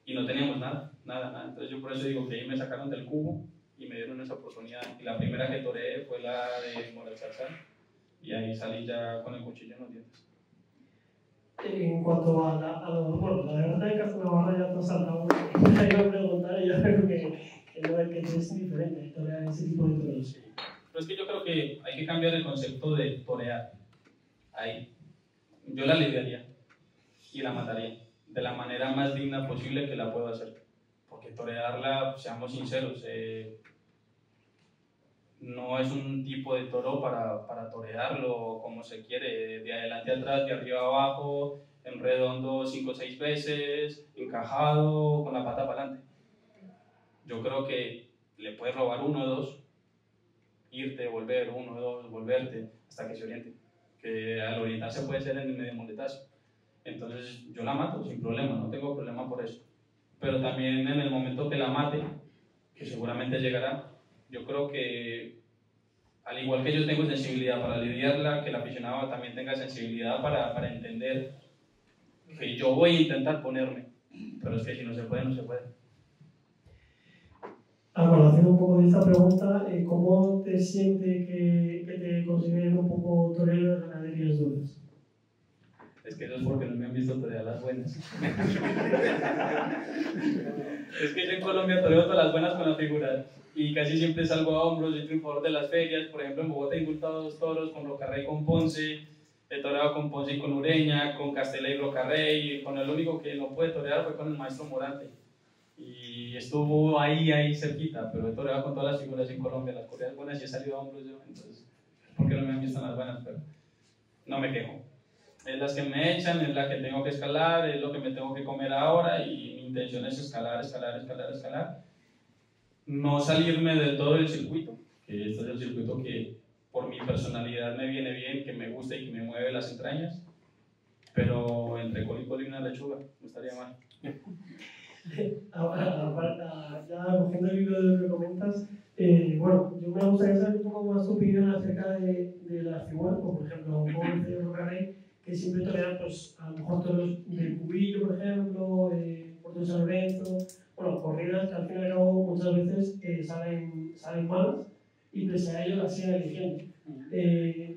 y no teníamos nada. Entonces yo por eso digo que ahí me sacaron del cubo y me dieron esa oportunidad. Y la primera que toreé fue la de Moral Zarzal, y ahí salí ya con el cuchillo en los dientes. En cuanto a la verdad es que hace una barra ya te has saltado. Te iba a preguntar y yo creo que es diferente torear ese tipo de toros. Pero es que yo creo que hay que cambiar el concepto de torear. Ahí. Yo la lidiaría y la mataría de la manera más digna posible que la puedo hacer. Porque torearla, seamos sinceros, no es un tipo de toro para torearlo como se quiere, de adelante a atrás, de arriba a abajo, en redondo 5 o 6 veces, encajado, con la pata para adelante. Yo creo que le puedes robar 1 o 2, irte, volver, 1 o 2, volverte, hasta que se oriente. Que al orientarse puede ser en el medio muletazo. Entonces yo la mato sin problema, no tengo problema por eso. Pero también en el momento que la mate, que seguramente llegará, yo creo que al igual que yo tengo sensibilidad para lidiarla, que el aficionado también tenga sensibilidad para entender que yo voy a intentar ponerme, pero es que si no se puede, no se puede. A colación un poco de esta pregunta, ¿cómo te siente que te consideren un poco torero de ganaderías duras? Es que eso es porque no me han visto torear las buenas. Es que yo en Colombia toreo todas las buenas con la figura y casi siempre salgo a hombros, soy triunfador de las ferias. Por ejemplo, en Bogotá he indultado 2 toros con Rocarrey y con Ponce, he toreado con Ponce y con Ureña, con Castela y Rocarrey, y con el único que no pude torear fue con el maestro Morante. Y estuvo ahí cerquita, pero he toreado con todas las figuras en Colombia, las corridas buenas, y he salido a hombros yo, entonces, ¿por qué no me han visto en las buenas? Pero no me quejo. Es las que me echan, es la que tengo que escalar, es lo que me tengo que comer ahora, y mi intención es escalar. No salirme del todo del circuito, que este es el circuito que por mi personalidad me viene bien, que me gusta y que me mueve las entrañas, pero entre col y col y una lechuga, no estaría mal. Ahora, ya cogiendo el hilo de lo que comentas, bueno, yo me gustaría saber un poco más tu opinión acerca de las figuras, como por ejemplo Ponce o Rocarrey, que siempre torean, pues, a lo mejor toros de Cubillo, por ejemplo, Puerto de San Lorenzo, bueno, corridas que al fin y al cabo muchas veces salen malas y pese a ello las siguen eligiendo.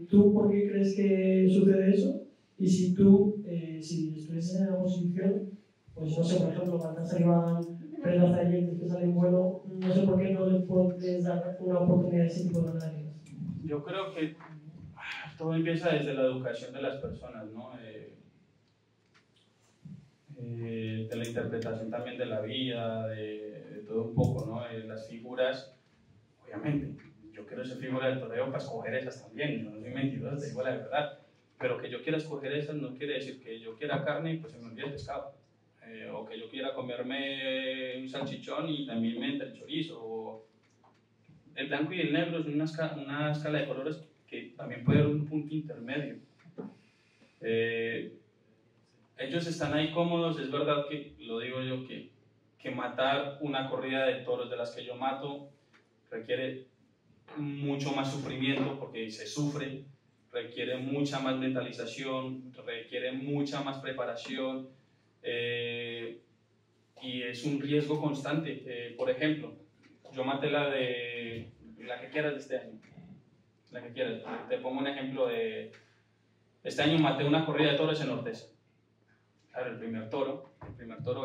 ¿Tú por qué crees que sucede eso? Y si tú, si estuvieses en la posición, pues no sé, por ejemplo, Baltasar Iván, Pedro Zayentes que salen buenos, no sé por qué no les puedes dar una oportunidad a ese tipo de ganaderías. Yo creo que todo empieza desde la educación de las personas, ¿no? De la interpretación también de la vida, de todo un poco, ¿no? Las figuras, obviamente, yo quiero ser figura del toreo para escoger esas también, yo no soy mentiroso, te digo la verdad, pero que yo quiera escoger esas no quiere decir que yo quiera carne y pues se me olvide el pescado, o que yo quiera comerme un salchichón y también me entre el chorizo, o el blanco y el negro es una escala de colores que también puede haber un punto intermedio. Ellos están ahí cómodos, es verdad que, lo digo yo, que matar una corrida de toros de las que yo mato requiere mucho más sufrimiento porque se sufre, requiere mucha más mentalización, requiere mucha más preparación y es un riesgo constante. Por ejemplo, yo maté la que quieras de este año, la que quieras. Te pongo un ejemplo de este año maté una corrida de toros en Ortesa. Claro, el primer toro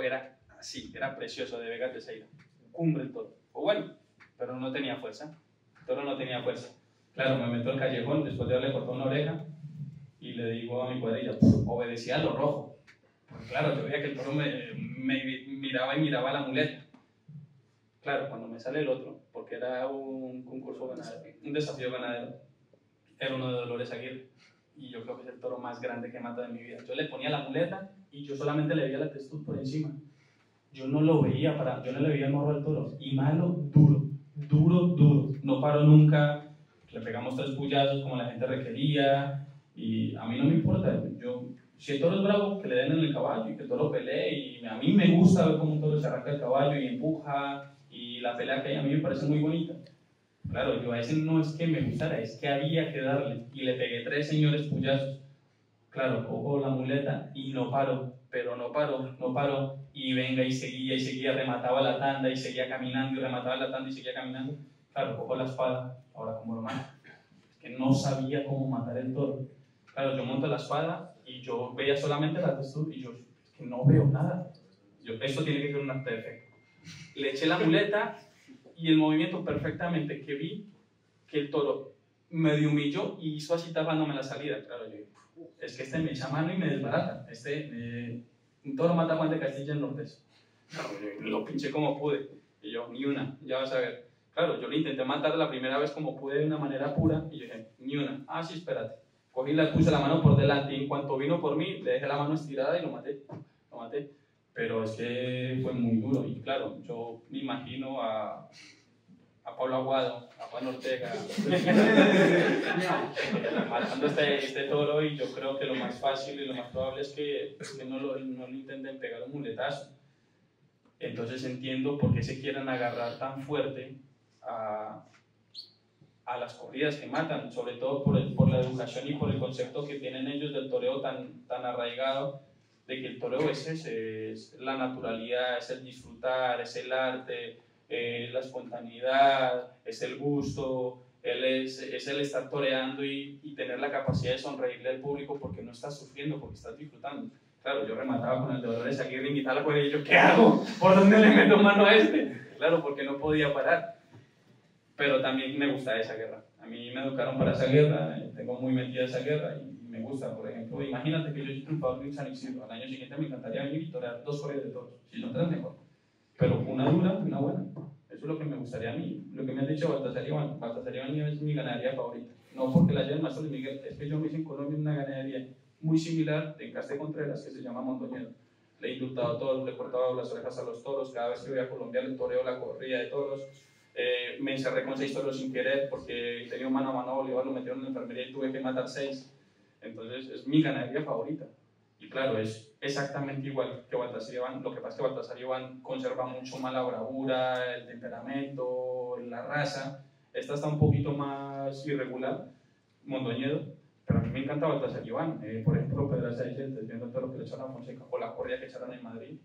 era así, era precioso, de Vega Terceira, cumbre el toro, o bueno, pero no tenía fuerza, el toro no tenía fuerza. Claro, me meto al callejón después de haberle cortado una oreja y le digo a mi cuadrilla, obedecía a lo rojo. Porque claro, yo veía que el toro me miraba y miraba la muleta. Claro, cuando me sale el otro, porque era un concurso ganadero, un desafío ganadero, era uno de Dolores Aguirre. Y yo creo que es el toro más grande que he matado en mi vida. Yo le ponía la muleta y yo solamente le veía la testud por encima. Yo no lo veía, yo no le veía el morro al toro. Y malo, duro. No paró nunca. Le pegamos 3 puyazos como la gente requería. Y a mí no me importa. Si el toro es bravo, que le den en el caballo y que el toro pelee. Y a mí me gusta ver cómo un toro se arranca el caballo y empuja. Y la pelea que hay a mí me parece muy bonita. Claro, yo a ese no es que me gustara, es que había que darle. Y le pegué 3 señores puyazos. Claro, cojo la muleta y no paro, pero no paro. Y venga y seguía, remataba la tanda y seguía caminando y remataba la tanda y seguía caminando. Claro, cojo la espada, ahora como lo mato. Es que no sabía cómo matar el toro. Claro, yo monto la espada y yo veía solamente la testud y yo, es que no veo nada. Esto tiene que ser un acto de fe. Le eché la muleta y el movimiento perfectamente que vi que el toro medio humilló y hizo así tapándome la salida. Claro, yo es que este me echa mano y me desbarata. Un toro mata a Juan de Castilla en Nortes. Claro, yo lo pinché como pude. Y yo, ni una, ya vas a ver. Claro, yo le intenté matar la primera vez como pude de una manera pura y yo dije, ni una. Ah, sí, espérate. Cogí y puse la mano por delante y en cuanto vino por mí, le dejé la mano estirada y lo maté. Pero es que fue muy duro y claro, yo me imagino a Pablo Aguado, a Juan Ortega, matando este toro y yo creo que lo más fácil y lo más probable es que no lo intenten pegar un muletazo. Entonces entiendo por qué se quieren agarrar tan fuerte a las corridas que matan, sobre todo por la educación y por el concepto que tienen ellos del toreo tan arraigado, de que el toreo es ese, es la naturalidad, es el disfrutar, es el arte, la espontaneidad, es el gusto, es el estar toreando y tener la capacidad de sonreírle al público porque no estás sufriendo, porque estás disfrutando. Claro, yo remataba con el de Dolores Aguirre, invitaba a la cuerda y yo, ¿qué hago? ¿Por dónde le meto mano a este? Claro, porque no podía parar. Pero también me gusta esa guerra. A mí me educaron para esa guerra, tengo muy metida esa guerra y me gusta. Por ejemplo, imagínate que yo soy triunfador en San Isidro, al año siguiente me encantaría venir y torear 2 corridas de toros, si son 3 mejor. Pero una dura y una buena. Eso es lo que me gustaría a mí. Lo que me ha dicho Baltasar Iván es mi ganadería favorita. No porque la haya el maestro Luis Miguel, es que yo me hice en Colombia una ganadería muy similar en Castel Contreras que se llama Mondoñedo. Le he indultado toros, le he cortado las orejas a los toros, cada vez que voy a Colombia le toreo la corrida de toros. Me encerré con 6 toros sin querer porque tenía un mano a mano a Bolívar, lo metieron en la enfermería y tuve que matar 6. Entonces es mi ganadería favorita. Y claro, es exactamente igual que Baltasar Iván. Lo que pasa es que Baltasar Iván conserva mucho más la bravura, el temperamento, la raza. Esta está un poquito más irregular, Mondoñedo, pero a mí me encanta Baltasar Iván. Por ejemplo, Pedraza de Yentes, viendo todo lo que le echaron a Fonseca, o la corrida que echaron en Madrid.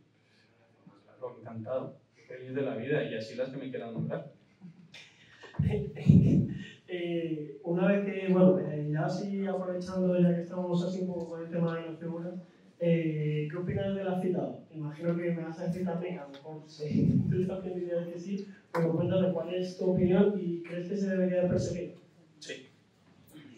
Claro, encantado, feliz de la vida, y así las que me quieran nombrar. Una vez que, bueno, ya así aprovechando, ya que estamos así un poco con el tema de las figuras, ¿qué opinas de la cita? Imagino que me vas a decir también, a lo mejor sí, tú estás pendiente de que sí, pero cuéntame cuál es tu opinión y crees que se debería perseguir. Sí,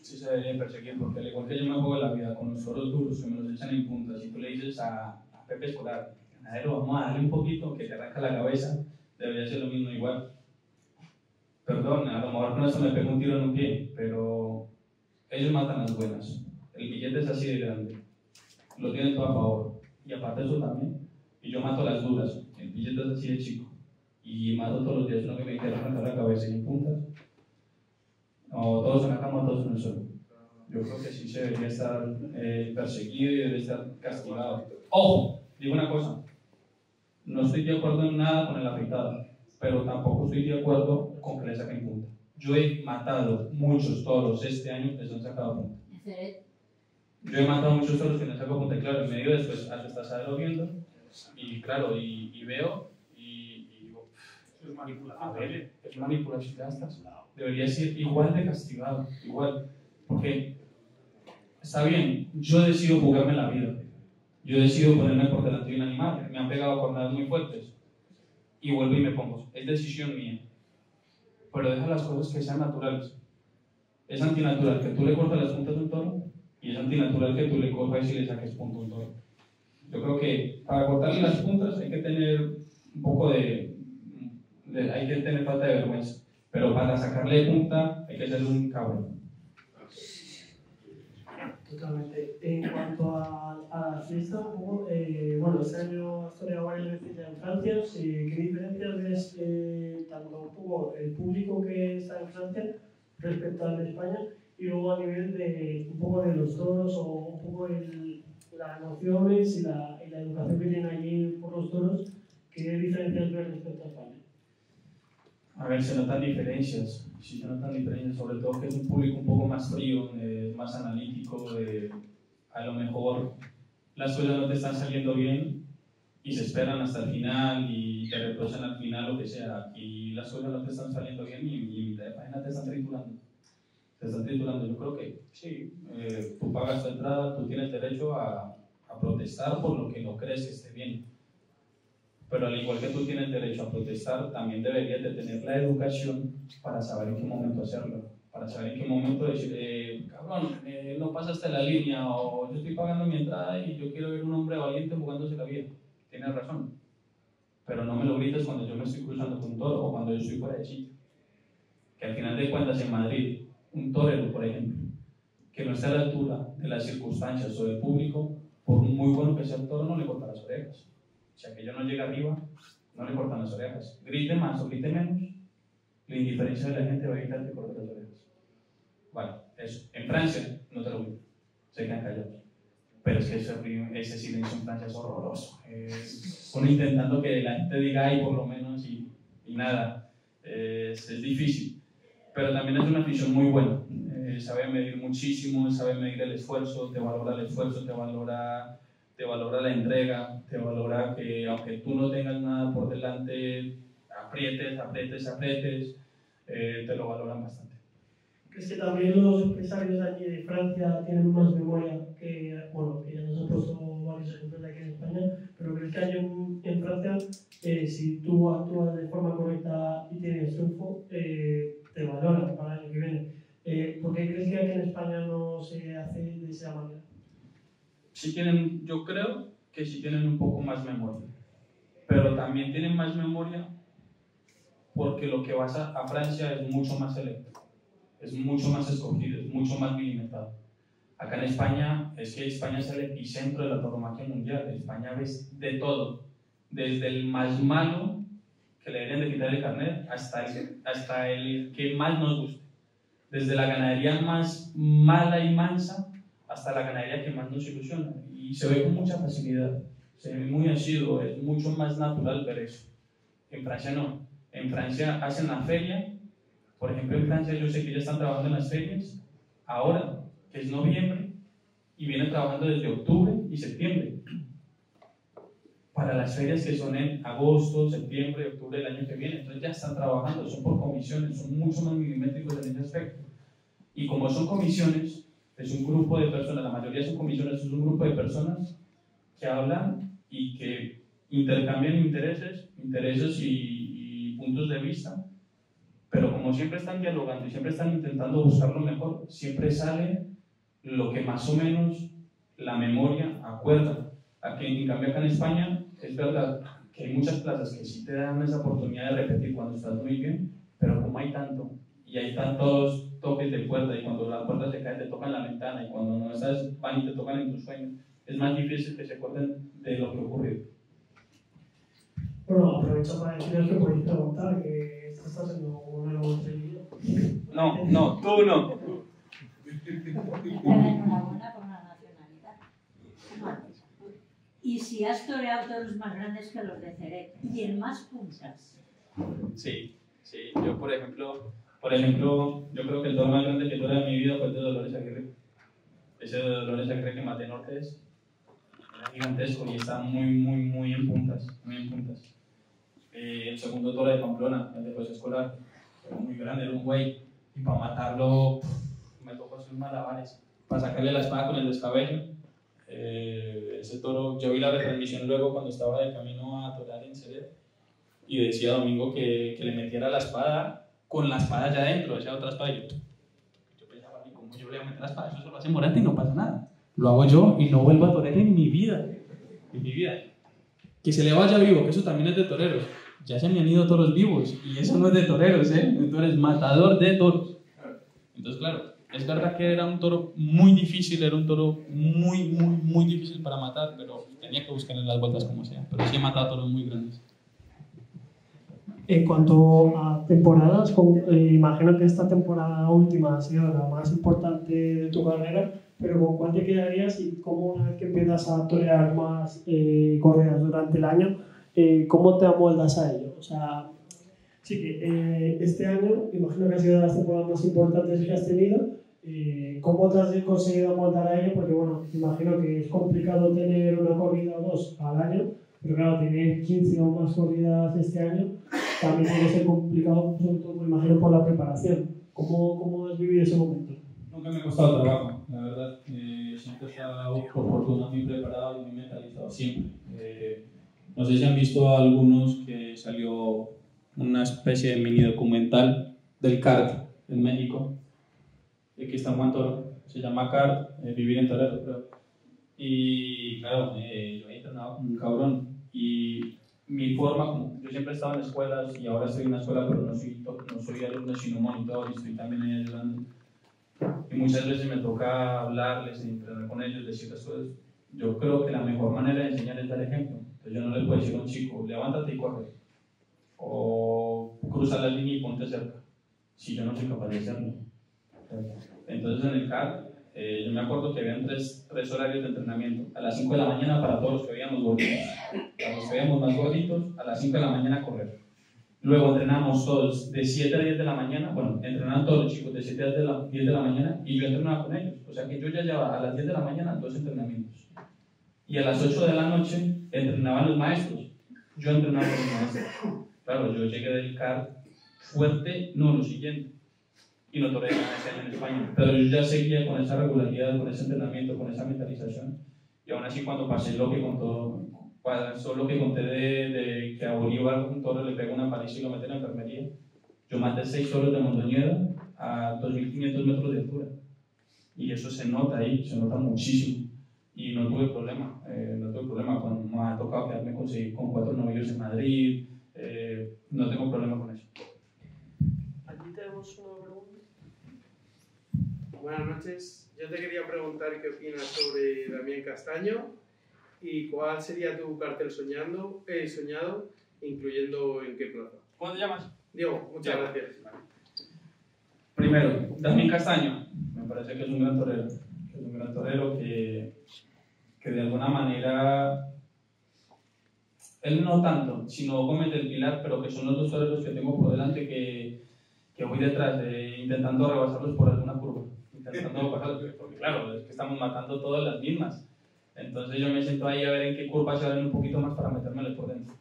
sí se debería perseguir, porque al igual que yo me juego la vida con los toros duros que me los echan en punta, si tú le dices a Pepe Escolar, ganadero, vamos a darle un poquito que te arranca la cabeza, debería ser lo mismo igual. Perdón, a lo mejor con eso me pego un tiro en un pie, pero ellos matan las buenas. El billete es así de grande, lo tienen todo a favor. Y aparte de eso también, y yo mato las duras, el billete es así de chico. Y mato todos los días uno que me quiera arrancar la cabeza y en puntas. O todos en la cama, todos en el suelo. Yo creo que sí se debería estar perseguido y debería estar castigado. ¡Ojo! Digo una cosa, no estoy de acuerdo en nada con el afeitado, pero tampoco estoy de acuerdo con que le saquen punta. Yo he matado muchos toros este año que se han sacado punta. Yo he matado muchos toros que me han sacado punta, y claro, en medio después al destasadero viendo, y claro, y veo, y digo, es manipulación. Es manipulación de astas. Debería ser igual de castigado, igual. Porque, está bien, yo decido jugarme la vida. Yo decido ponerme por delante de un animal. Me han pegado cornadas muy fuertes. Y vuelvo y me pongo. Es decisión mía. Pero deja las cosas que sean naturales. Es antinatural que tú le cortes las puntas de un toro y es antinatural que tú le cojas y le saques punta a un toro. Yo creo que para cortarle las puntas hay que tener un poco hay que tener falta de vergüenza. Pero para sacarle punta hay que ser un cabrón. Totalmente. En cuanto a la fiesta, bueno, este año has toreado varias veces ya en Francia. ¿Qué diferencias ves tanto un poco el público que está en Francia respecto al de España y luego a nivel de un poco de los toros o un poco las emociones y la educación que tienen allí por los toros? ¿Qué diferencias ves respecto a España? A ver, se notan diferencias, sí se notan diferencias, sobre todo que es un público un poco más frío, más analítico, a lo mejor las cosas no te están saliendo bien y se esperan hasta el final y te reprochan al final lo que sea, y las cosas no te están saliendo bien y mitad de página te están triturando. Te están triturando. Yo creo que sí, tú pagas tu entrada, tú tienes derecho a protestar por lo que no crees que esté bien. Pero al igual que tú tienes derecho a protestar, también deberías de tener la educación para saber en qué momento hacerlo, para saber en qué momento decir, cabrón, no pasaste la línea, o yo estoy pagando mi entrada y yo quiero ver un hombre valiente jugándose la vida. Tienes razón, pero no me lo grites cuando yo me estoy cruzando con un toro o cuando yo estoy fuera de sitio. Que al final de cuentas en Madrid, un torero, por ejemplo, que no esté a la altura de las circunstancias o del público, por muy bueno que sea el toro, no le corta las orejas. O sea, que yo no llegue arriba, no le cortan las orejas. Grite más o grite menos, la indiferencia de la gente va a evitar que corte las orejas. Bueno, eso. En Francia, no te lo digo, se quedan callados. Pero es que ese silencio en Francia es horroroso. Uno intentando que la gente diga, ay, por lo menos, y nada. Es difícil. Pero también es una afición muy buena. Sabe medir muchísimo, sabe medir el esfuerzo, te valora el esfuerzo, te valora te valora la entrega, te valora que aunque tú no tengas nada por delante, aprietes, te lo valoran bastante. ¿Crees que también los empresarios de aquí de Francia tienen más memoria que, bueno, que ya nos han puesto varios ejemplos de aquí en España, pero crees que hay en Francia, si tú actúas de forma correcta y tienes triunfo, te valoran para el año que viene? ¿Por qué crees que aquí en España no se hace de esa manera? Yo creo que sí tienen un poco más memoria, pero también tienen más memoria porque lo que vas a Francia es mucho más selecto, es mucho más escogido, es mucho más milimetrado. Acá en España, es que España es el epicentro de la tauromaquia mundial. En España ves de todo, desde el más malo, que le deberían de quitar el carnet, hasta el que más nos guste. Desde la ganadería más mala y mansa, hasta la ganadería que más nos ilusiona. Y se ve con mucha facilidad, se ve muy asiduo, es mucho más natural ver eso. En Francia no. En Francia hacen la feria, por ejemplo en Francia yo sé que ya están trabajando en las ferias, ahora, que es noviembre, y vienen trabajando desde octubre y septiembre, para las ferias que son en agosto, septiembre, octubre del año que viene. Entonces ya están trabajando, son por comisiones, son mucho más milimétricos en ese aspecto. Y como son comisiones, es un grupo de personas, la mayoría son comisiones, es un grupo de personas que hablan y que intercambian intereses y puntos de vista, pero como siempre están dialogando y siempre están intentando buscar lo mejor, siempre sale lo que más o menos la memoria acuerda. En cambio acá en España es verdad que hay muchas plazas que sí te dan esa oportunidad de repetir cuando estás muy bien, pero como hay tanto y hay tantos toques de puerta, y cuando la puerta se cae te tocan la ventana, y cuando no estás van y te tocan en tus sueños, es más difícil que se acuerden de lo que ocurrió. Bueno, aprovecho para deciros que podéis preguntar, que esto está siendo una nueva entrevista. No, tú no. Enhorabuena por la nacionalidad. Y si has toreado toros más grandes que los de Ceret, y en más puntas. Sí. Yo por ejemplo, yo creo que el toro más grande que tuve en mi vida fue el de Dolores Aguirre. Ese de Dolores Aguirre que maté en Ortes era gigantesco y está muy en puntas, el segundo toro de Pamplona, el de José Escolar, era muy grande, era un güey, y para matarlo me tocó hacer malabares para sacarle la espada con el descabello. Ese toro, yo vi la retransmisión luego cuando estaba de camino a torear en Ceret, y decía Domingo que le metiera la espada con la espada ya adentro, decía otra espada. Yo pensaba, ¿cómo yo le voy a meter la espada? Eso se lo hace Morante y no pasa nada. Lo hago yo y no vuelvo a torear en mi vida. Que se le vaya vivo, que eso también es de toreros. Ya se me han ido toros vivos y eso no es de toreros, Tú eres matador de toros. Entonces, claro, es verdad que era un toro muy difícil, era un toro muy difícil para matar, pero tenía que buscar en las vueltas como sea. Pero sí he matado toros muy grandes. En cuanto a temporadas, imagino que esta temporada última ha sido la más importante de tu carrera, pero ¿con cuál te quedarías y cómo, una vez que empiezas a torear más corridas durante el año, cómo te amoldas a ello? O sea, sí que este año imagino que ha sido de las temporadas más importantes que has tenido. ¿Cómo te has conseguido amoldar a ello? Porque bueno, imagino que es complicado tener una corrida o dos al año, pero claro, tener 15 o más corridas este año también tiene que ser complicado, sobre todo, me imagino, por la preparación. ¿Cómo has vivido ese momento? Nunca me ha costado trabajo, la verdad. Siempre he estado, por fortuna, muy preparado y muy mentalizado, siempre. No sé si han visto algunos que salió una especie de mini documental del CART en México, de que está en Juan Toro, se llama CART, Vivir en Torero, creo. Y claro, yo he entrenado como un cabrón, y mi forma, como yo siempre he estado en escuelas y ahora estoy en una escuela, pero no soy alumno sino monitor, y estoy también ahí ayudando. Y muchas veces me toca hablarles, entrenar con ellos, decirles cosas. Yo creo que la mejor manera de enseñar es dar ejemplo. Entonces yo no les puedo decir a un chico, levántate y corre, o cruza la línea y ponte cerca, si yo no soy capaz de hacerlo. Entonces en el CAR, yo me acuerdo que habían tres horarios de entrenamiento. A las 5 de la mañana para todos los que veíamos gorditos, para los que veíamos más gorditos, a las 5 de la mañana a correr. Luego entrenamos todos de 7 a 10 de la mañana, bueno, entrenaban todos los chicos de 7 a 10 de la mañana, y yo entrenaba con ellos. O sea que yo ya llevaba a las 10 de la mañana 2 entrenamientos. y a las 8 de la noche entrenaban los maestros. Yo entrenaba con los maestros. Claro, yo llegué del CAR fuerte, no, lo siguiente. Y no toreé nada ese año en España. Pero yo ya seguía con esa regularidad, con ese entrenamiento, con esa mentalización. Y aún así, cuando pasé lo que conté de que a Bolívar un toro le pega una paliza y lo mete en la enfermería, yo maté 6 toros de Mondoñedo a 2.500 metros de altura. Y eso se nota ahí, se nota muchísimo. Y no tuve problema, cuando me ha tocado quedarme con 4 novillos en Madrid, no tengo problema con eso. Aquí tenemos una pregunta. Buenas noches. Yo te quería preguntar qué opinas sobre Damián Castaño y cuál sería tu cartel soñado, incluyendo en qué plaza. ¿Cómo te llamas? Diego, muchas gracias. Primero, Damián Castaño, me parece que es un gran torero, que de alguna manera, él no tanto, sino Gómez del Pilar, pero que son los 2 toreros que tengo por delante que voy detrás, intentando rebasarlos por alguna curva, porque claro, es que estamos matando todas las mismas. Entonces yo me siento ahí a ver en qué curva se abren un poquito más para metérmeles por dentro.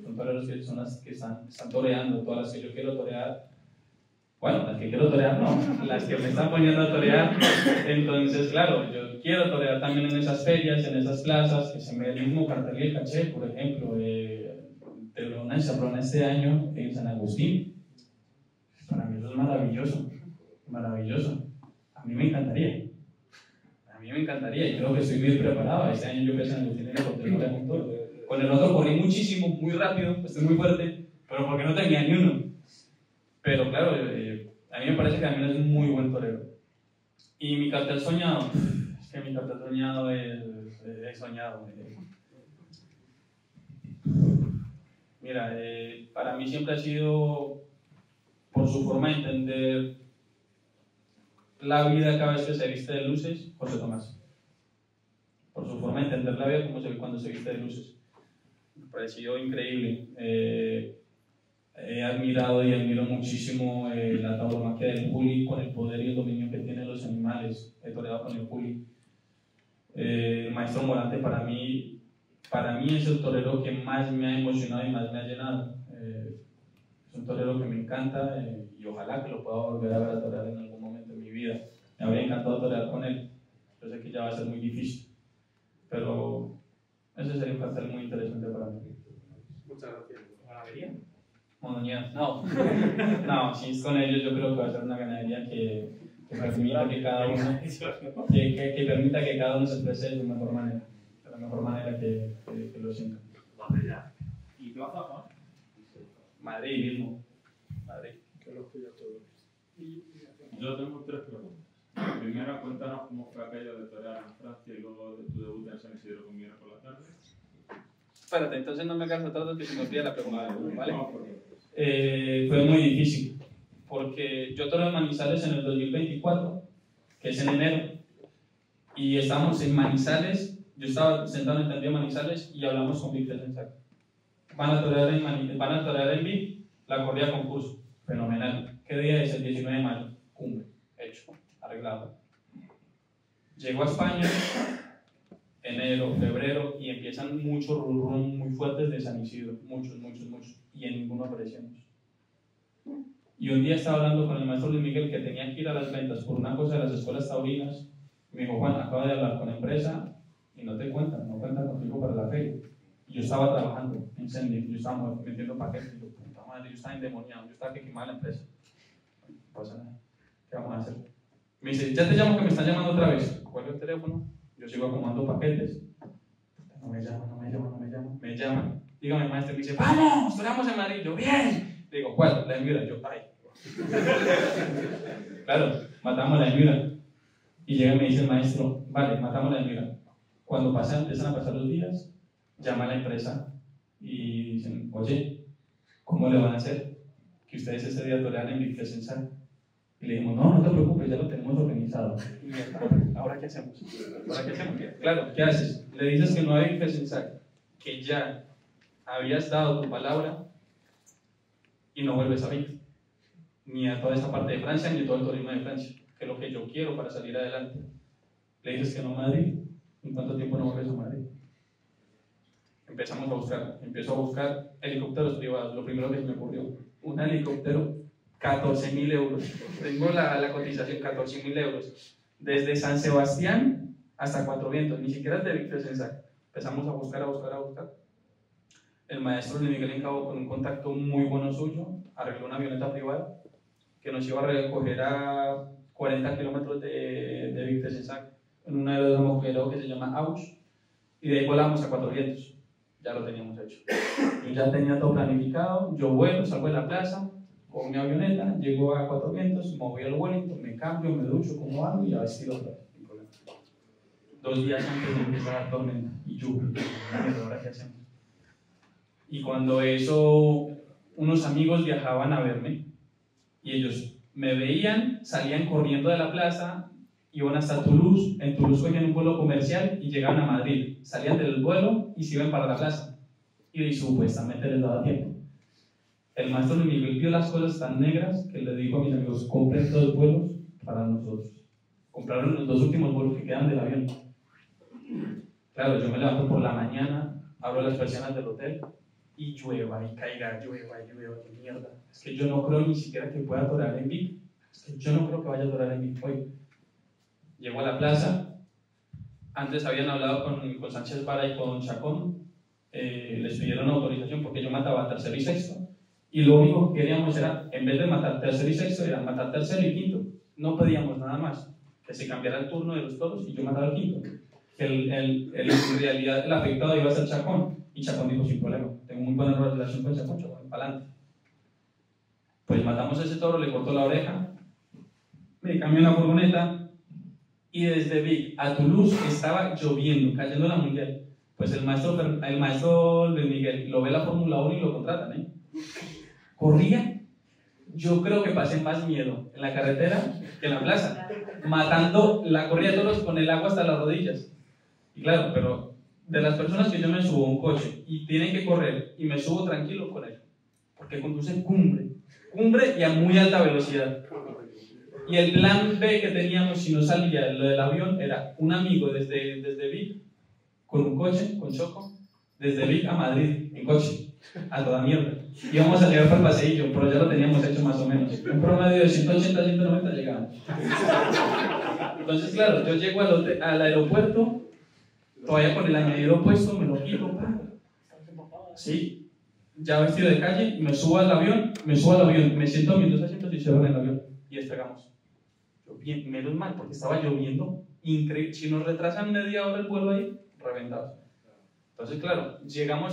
Son toreros que son las que están toreando, todas las que yo quiero torear. Bueno, las que quiero torear no, las que me están poniendo a torear. Entonces, claro, yo quiero torear también en esas ferias, en esas plazas, que se me dé el mismo cartel y el caché, por ejemplo, Tebrona y Sabrona este año en San Agustín. Para mí eso es maravilloso, maravilloso. A mí me encantaría. Y creo que estoy muy preparado. Este año yo que San Agustín era por un toro. Con el otro corrí muchísimo, muy rápido, estoy muy fuerte, pero porque no tenía ni uno. Pero claro, a mí me parece que también es un muy buen torero. Y mi cartel soñado, es que mi cartel soñado es soñado. Mira, para mí siempre ha sido, por su forma de entender la vida cada vez que se viste de luces, José Tomás. Por su forma de entender la vida como se ve cuando se viste de luces. Me ha parecido increíble. He admirado y admiro muchísimo la tauromaquia del Juli, con el poder y el dominio que tienen los animales. He toreado con el Juli. El maestro Morante para mí es el torero que más me ha emocionado y más me ha llenado. Es un torero que me encanta y ojalá que lo pueda volver a ver a torear en algún momento de mi vida. Me habría encantado torear con él. Yo sé que ya va a ser muy difícil, pero ese sería un cartel muy interesante para mí. Muchas gracias. ¿Ganadería? Mondoñedo. No, si es con ellos yo creo que va a ser una ganadería que permita que cada uno que permita que cada uno se exprese de la mejor manera que lo sienta. ¿Y plaza, Juan? Madrid mismo. Madrid. Que los pillo todos. Yo tengo 3 preguntas. Primera, cuéntanos cómo fue aquello de torear en Francia y luego de tu debut en San Isidro con Miguel por la tarde. Espérate, entonces no me hagas atrás que se me olvida la pregunta, ¿vale? No, Fue muy difícil, porque yo toreo en Manizales en el 2024, que es en enero, y estábamos en Manizales, yo estaba sentado en el tendido de Manizales y hablamos con Víctor Sensac. Van a torear en VIP, la corrida concurso, fenomenal. ¿Qué día es? El 19 de mayo, cumbre, hecho, arreglado. Llego a España, enero, febrero, y empiezan muchos rum muy fuertes de San Isidro, muchos, y en ninguno aparecemos. Y un día estaba hablando con el maestro Luis Miguel que tenía que ir a las ventas por una cosa de las escuelas taurinas, y me dijo: Juan, acabo de hablar con la empresa y no cuentan contigo para la feria. Y yo estaba trabajando en Sending, yo estaba metiendo paquetes, y yo, puta madre, yo estaba endemoniado, yo estaba que quemaba la empresa. No pasa nada, ¿qué vamos a hacer? Me dice: ya te llamo, que me están llamando otra vez. Cuelgo el teléfono, yo sigo acomodando paquetes. No me llaman. Dígame, maestro, me dice: ¡vamos! ¡Toramos en Madrid! Yo, ¡bien! Le digo: ¿cuál? La Emira. Yo, ¡ay! Claro, matamos la Emira. Y llega y me dice el maestro: vale, matamos la Emira. Cuando empiezan a pasar los días, llama a la empresa y dicen: oye, ¿cómo le van a hacer que ustedes ese día torean en Víctor Sensac? Y le dijimos: no te preocupes, ya lo tenemos organizado. Y ¿ahora qué hacemos? Claro, ¿qué haces? Le dices que no hay Víctor Sensac, que ya habías dado tu palabra, y no vuelves a Víctor, ni a toda esa parte de Francia, ni a todo el turismo de Francia, que es lo que yo quiero para salir adelante. Le dices que no a Madrid, ¿En cuánto tiempo no vuelves a Madrid? Empiezo a buscar helicópteros privados. Lo primero que se me ocurrió, un helicóptero, 14.000 euros. Tengo la cotización, 14.000 euros. Desde San Sebastián hasta Cuatro Vientos, ni siquiera es de Víctor Sensac. Empezamos a buscar. El maestro Luis Miguel Encabo, con un contacto muy bueno suyo, arregló una avioneta privada que nos iba a recoger a 40 kilómetros de Víctor Sensac en un aeródromo que se llama Aus, y de ahí volamos a Cuatro Vientos. Ya lo teníamos hecho. Yo ya tenía todo planificado. Yo vuelo, salgo de la plaza con mi avioneta, llego a Cuatro Vientos, me voy al Wellington, me cambio, me ducho, como algo y a vestir otra vez. 2 días antes de empezar la tormenta y lluvia. ¿Ahora qué hacemos? Y cuando eso, unos amigos viajaban a verme y ellos me veían, salían corriendo de la plaza, iban hasta Toulouse, en Toulouse cogían un vuelo comercial y llegaban a Madrid, salían del vuelo y se iban para la plaza, y supuestamente les daba tiempo. El maestro Luis Miguel vio las cosas tan negras que le dijo a mis amigos: compren 2 vuelos para nosotros. Compraron los 2 últimos vuelos que quedan del avión. Claro, yo me levanto por la mañana, abro las persianas del hotel y llueva y caiga, llueva, qué mierda. Es que yo no creo ni siquiera que pueda atorar en Vic. Es que yo no creo que vaya a atorar en Vic hoy. Llego a la plaza, antes habían hablado con Sánchez Vara y con Chacón, les pidieron autorización porque yo mataba tercero y sexto, y lo único que queríamos era, en vez de matar tercero y sexto, era matar tercero y quinto. No pedíamos nada más, que se cambiara el turno de los toros y yo mataba el quinto. Que en realidad el afectado iba a ser Chacón, y Chacón dijo: sin problema, tengo muy buena relación con Chacón, para adelante. Pues matamos a ese toro, le cortó la oreja, me cambió una furgoneta, y desde Vic a Toulouse estaba lloviendo, cayendo la mundial. Pues el maestro Luis Miguel lo ve la Fórmula 1 y lo contratan, Corría, yo creo que pasé más miedo en la carretera que en la plaza, matando la corrida de toros con el agua hasta las rodillas. Y claro, pero de las personas que yo me subo a un coche y tienen que correr y me subo tranquilo con él, porque conduce cumbre y a muy alta velocidad. Y el plan B que teníamos si no salía lo del avión era un amigo desde Vic con un coche, con Choco, desde Vic a Madrid en coche, a toda mierda. Íbamos a llegar por el paseillo, pero ya lo teníamos hecho más o menos. Un promedio de 180 190 llegábamos. Entonces, claro, yo llego al aeropuerto, todavía con el añadido puesto, me lo quito, sí, ya vestido de calle, me subo al avión, me siento a mis 2 asientos y se van en el avión y despegamos. Bien, menos mal, porque estaba lloviendo increíble. Si nos retrasan media hora el vuelo ahí, reventados. Entonces, claro,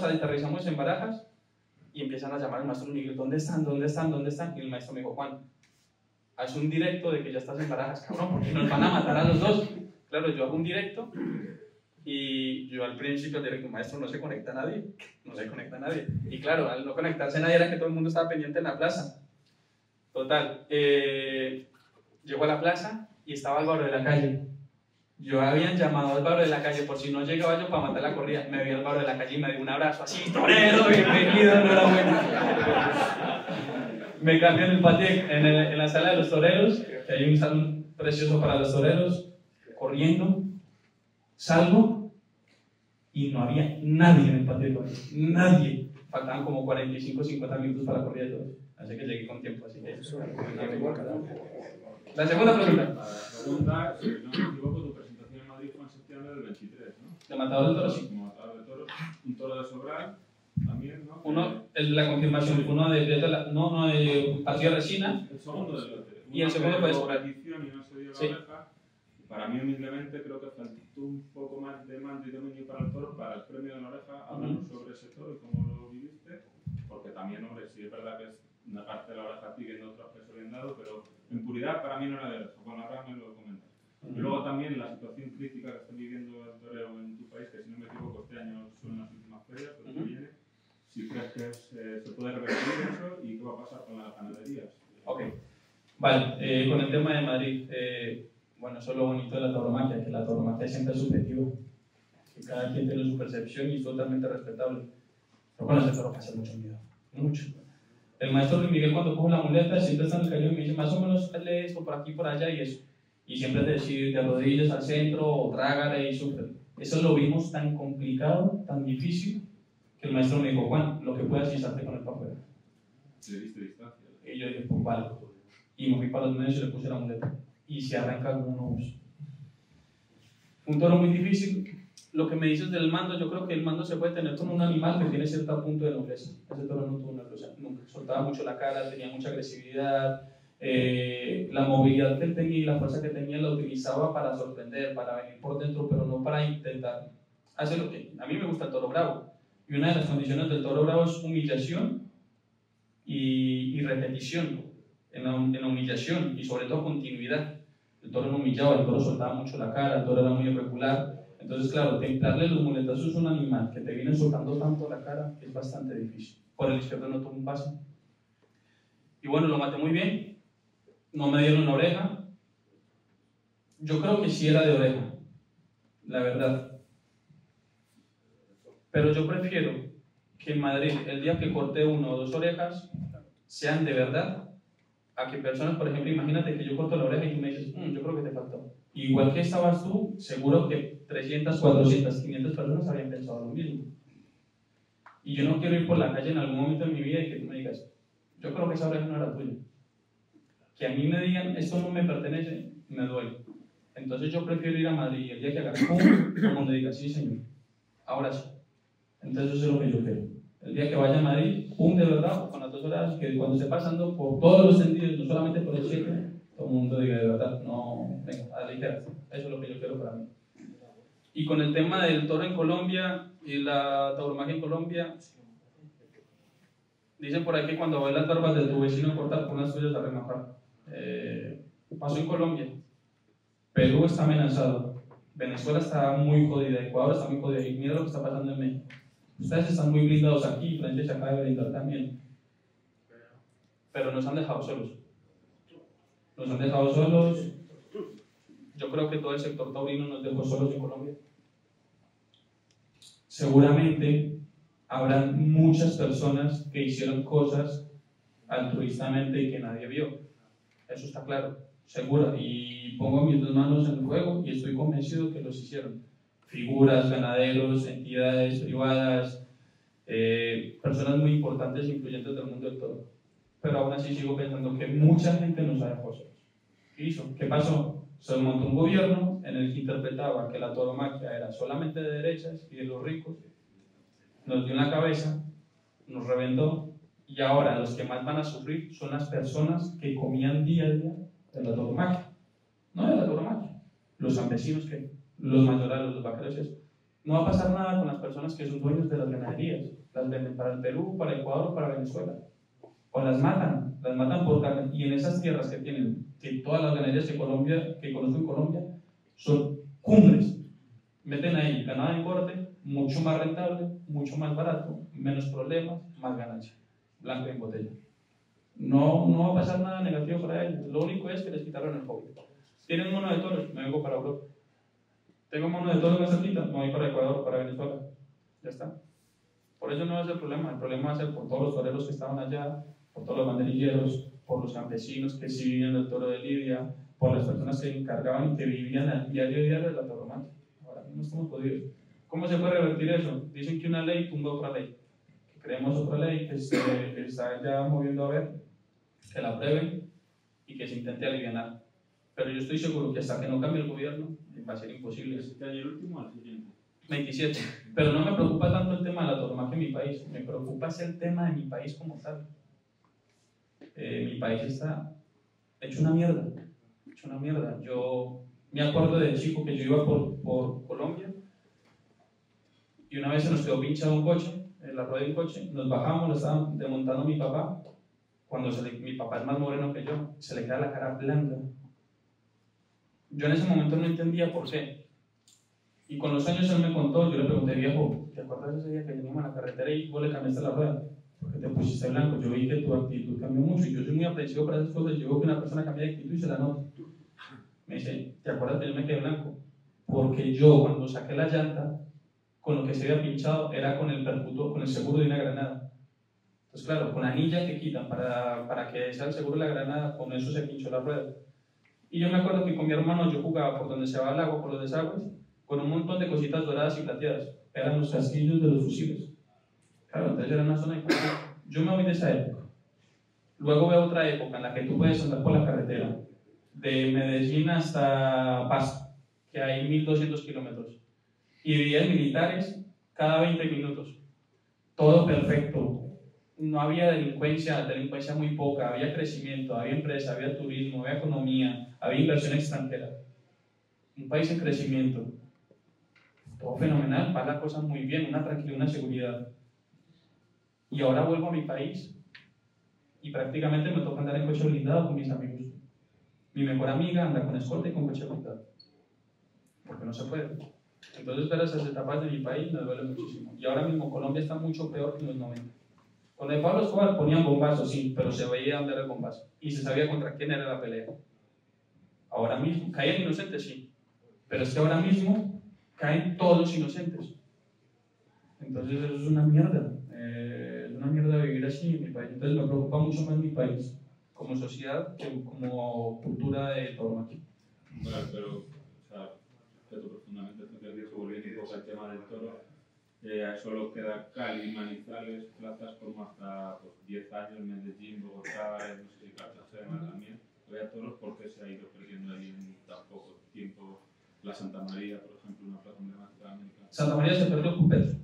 aterrizamos en Barajas y empiezan a llamar al maestro Miguel: ¿dónde están? Y el maestro me dijo: Juan, haz un directo de que ya estás en Barajas, cabrón, porque nos van a matar a los 2. Claro, yo hago un directo y yo al principio le digo: maestro, no se conecta nadie. Y claro, al no conectarse nadie era que todo el mundo estaba pendiente en la plaza. Total, llego a la plaza y estaba Álvaro de la Calle. Yo habían llamado a Álvaro de la Calle por si no llegaba yo para matar la corrida. Me vio Álvaro de la Calle y me dio un abrazo así: torero, bienvenido, enhorabuena. Me cambié en el patio, en la sala de los toreros, que hay un salón precioso para los toreros, corriendo. Salgo y no había nadie en el patio de toreros, nadie. Faltaban como 45 o 50 minutos para la corrida de toros. Así que llegué con tiempo, así que eso. La segunda pregunta. La segunda, si no me equivoco, tu presentación en Madrid fue en septiembre del 23, ¿no? ¿De Matador del Toro? Sí. Como Matador de Toros, un toro de Sobral, también, ¿no? Uno, la confirmación, uno de Partido Resina. El segundo del lote. Y el segundo fue de Sobral. Y no se dio la oreja. Para mí, humildemente, creo que faltó un poco más de mando y dominio para el toro, para el premio de la oreja. Hablamos sobre ese toro y cómo lo viviste, porque también, hombre, sí es verdad que es negarte la oreja a ti, que no otros pesos bien dado, pero en puridad para mí no era de oreja. Bueno, ahora me lo comentas. Y luego también la situación crítica que está viviendo el toreo en tu país, que si no me equivoco este año son las últimas ferias, pero que viene, si crees que se puede revertir eso y qué va a pasar con las ganaderías. Ok, vale, con el tema de Madrid, bueno, eso es lo bonito de la tauromaquia, que la tauromaquia siempre es subjetiva, que cada quien tiene su percepción y es totalmente respetable. Pero con ese toro pasa mucho miedo, mucho. El maestro Luis Miguel, cuando coge la muleta, siempre está en el cañón y me dice: más o menos hazle esto por aquí, por allá y eso. Y siempre te decide de rodillas al centro o trágale y sufre. Eso lo vimos tan complicado, tan difícil, que el maestro me dijo, Juan, lo que puedas es salte con el papel. ¿Le diste distancia? Y yo dije, pues vale. Y me fui para los medios y le puse la muleta. Y se arranca como un obús. Un toro muy difícil. Lo que me dices del mando, yo creo que el mando se puede tener con un animal que tiene cierto punto de nobleza. Ese toro no tuvo nobleza nunca. Soltaba mucho la cara, tenía mucha agresividad. La movilidad que él tenía y la fuerza que tenía la utilizaba para sorprender, para venir por dentro, pero no para intentar hacer lo que... A mí me gusta el toro bravo. Y una de las condiciones del toro bravo es humillación y repetición. En la humillación y sobre todo continuidad. El toro no humillaba, el toro soltaba mucho la cara, el toro era muy irregular. Entonces, claro, templarle los muletazos a un animal que te viene soltando tanto la cara es bastante difícil. Por el izquierdo no tuvo un pase. Y bueno, lo maté muy bien. No me dieron la oreja. Yo creo que sí era de oreja, la verdad. Pero yo prefiero que en Madrid, el día que corté 1 o 2 orejas, sean de verdad, a que personas, por ejemplo, imagínate que yo corto la oreja y tú me dices, yo creo que te faltó. Igual que estabas tú, seguro que 300, 400, 500 personas habrían pensado lo mismo. Y yo no quiero ir por la calle en algún momento de mi vida y que tú me digas, yo creo que esa oreja no era tuya. Que a mí me digan, esto no me pertenece, me duele. Entonces yo prefiero ir a Madrid y el día que haga pum, como le diga, sí señor, ahora sí. Entonces eso es lo que yo quiero. El día que vaya a Madrid, pum, de verdad, con las 2 horas, que cuando esté pasando por todos los sentidos, no solamente por el 7, todo el mundo diga de verdad, no, venga, a la ligera. Eso es lo que yo quiero para mí. Y con el tema del toro en Colombia y la tauromaquia en Colombia, dicen por ahí que cuando ves las barbas de tu vecino cortar, con las tuyas a remojar. Pasó en Colombia. Perú está amenazado. Venezuela está muy jodida. Ecuador está muy jodida. Y mira lo que está pasando en México. Ustedes están muy blindados aquí, Francia se acaba de blindar también. Pero nos han dejado solos. Nos han dejado solos. Yo creo que todo el sector taurino nos dejó solos en Colombia. Seguramente habrán muchas personas que hicieron cosas altruistamente y que nadie vio. Eso está claro, seguro. Y pongo mis 2 manos en el fuego y estoy convencido que los hicieron. Figuras, ganaderos, entidades privadas, personas muy importantes e influyentes del mundo del toro. Pero aún así sigo pensando que mucha gente nos ha dejado solos. ¿Qué hizo? ¿Qué pasó? Se montó un gobierno en el que interpretaba que la tauromaquia era solamente de derechas y de los ricos, nos dio en la cabeza, nos reventó, y ahora los que más van a sufrir son las personas que comían día a día de la tauromaquia. No de la tauromaquia, los campesinos, los mayoralos, los vaqueros, eso. No va a pasar nada con las personas que son dueños de las ganaderías, las venden para el Perú, para Ecuador, para Venezuela, o las matan por carne, y en esas tierras que tienen, que todas las ganaderías de Colombia, que conozco en Colombia, son cumbres, meten ahí ganado en corte, mucho más rentable, mucho más barato, menos problemas, más ganancia, blanco en botella. No va a pasar nada negativo para ellos, lo único es que les quitaron el hobby. ¿Tienen mono de toros? Me vengo para Europa. ¿Tengo mono de toros más cerquita? Me voy para Ecuador, para Venezuela. Ya está. Por eso no va a ser el problema va a ser por todos los toreros que estaban allá, por todos los banderilleros, por los campesinos que sí vivían del toro de Lidia, por las personas que encargaban y que vivían al diario de la tauromaquia. Ahora mismo estamos jodidos. ¿Cómo se puede revertir eso? Dicen que una ley tumba otra ley. Que creemos otra ley que se está ya moviendo a ver, que la aprueben y que se intente aliviar. Pero yo estoy seguro que hasta que no cambie el gobierno va a ser imposible. ¿Este año el último o el siguiente? 27. Pero no me preocupa tanto el tema de la tauromaquia en mi país. Me preocupa es el tema de mi país como tal. Mi país está hecho una mierda. Hecho una mierda. Yo me acuerdo de chico que yo iba por Colombia y una vez se nos quedó pinchado un coche, en la rueda de un coche, nos bajamos, lo estaba desmontando mi papá. Cuando mi papá es más moreno que yo, se le queda la cara blanca. Yo en ese momento no entendía por qué. Y con los años él me contó, yo le pregunté, viejo, ¿te acuerdas de ese día que venimos a la carretera y vos le cambiaste la rueda? ¿Por qué te pusiste blanco? Yo vi que tu actitud cambió mucho y yo soy muy aprensivo para esas cosas. Yo veo que una persona cambia de actitud y se la nota. Me dice, ¿te acuerdas que yo me quedé blanco? Porque yo cuando saqué la llanta, con lo que se había pinchado era con el percutor, con el seguro de una granada. Entonces claro, con la anilla que quitan para que sea el seguro de la granada, con eso se pinchó la rueda. Y yo me acuerdo que con mi hermano yo jugaba por donde se va el agua, por los desagües, con un montón de cositas doradas y plateadas. Eran los casquillos de los fusiles. Claro, entonces era una zona de conflicto. Yo me voy de esa época. Luego veo otra época en la que tú puedes andar por la carretera de Medellín hasta Pasto, que hay 1200 kilómetros, y vías militares cada 20 minutos. Todo perfecto. No había delincuencia muy poca, había crecimiento, había empresa, había turismo, había economía, había inversión extranjera. Un país en crecimiento. Todo fenomenal, va la cosa muy bien, una tranquilidad, una seguridad. Y ahora vuelvo a mi país y prácticamente me toca andar en coche blindado con mis amigos. Mi mejor amiga anda con escolta y con coche blindado. Porque no se puede. Entonces ver esas etapas de mi país me duele muchísimo. Y ahora mismo Colombia está mucho peor que en los 90. Con el Pablo Escobar ponían bombazos, sí, pero se veía dónde era el bombazo. Y se sabía contra quién era la pelea. Ahora mismo, caían inocentes, sí. Pero es que ahora mismo caen todos inocentes. Entonces eso es una mierda. Es una mierda vivir así en mi país. Entonces me preocupa mucho más mi país, como sociedad, que como cultura de tauromaquia. Bueno, pero, o sea, respeto profundamente esto que has dicho, volviendo un poco al tema del toro. Solo queda Cali, Manizales, plazas como hasta 10 años, Medellín, Bogotá, no sé si Cartagena también. Había toros, ¿por qué se ha ido perdiendo ahí en tan poco tiempo? La Santa María, por ejemplo, una plaza emblemática de América. Santa María se perdió por Petro.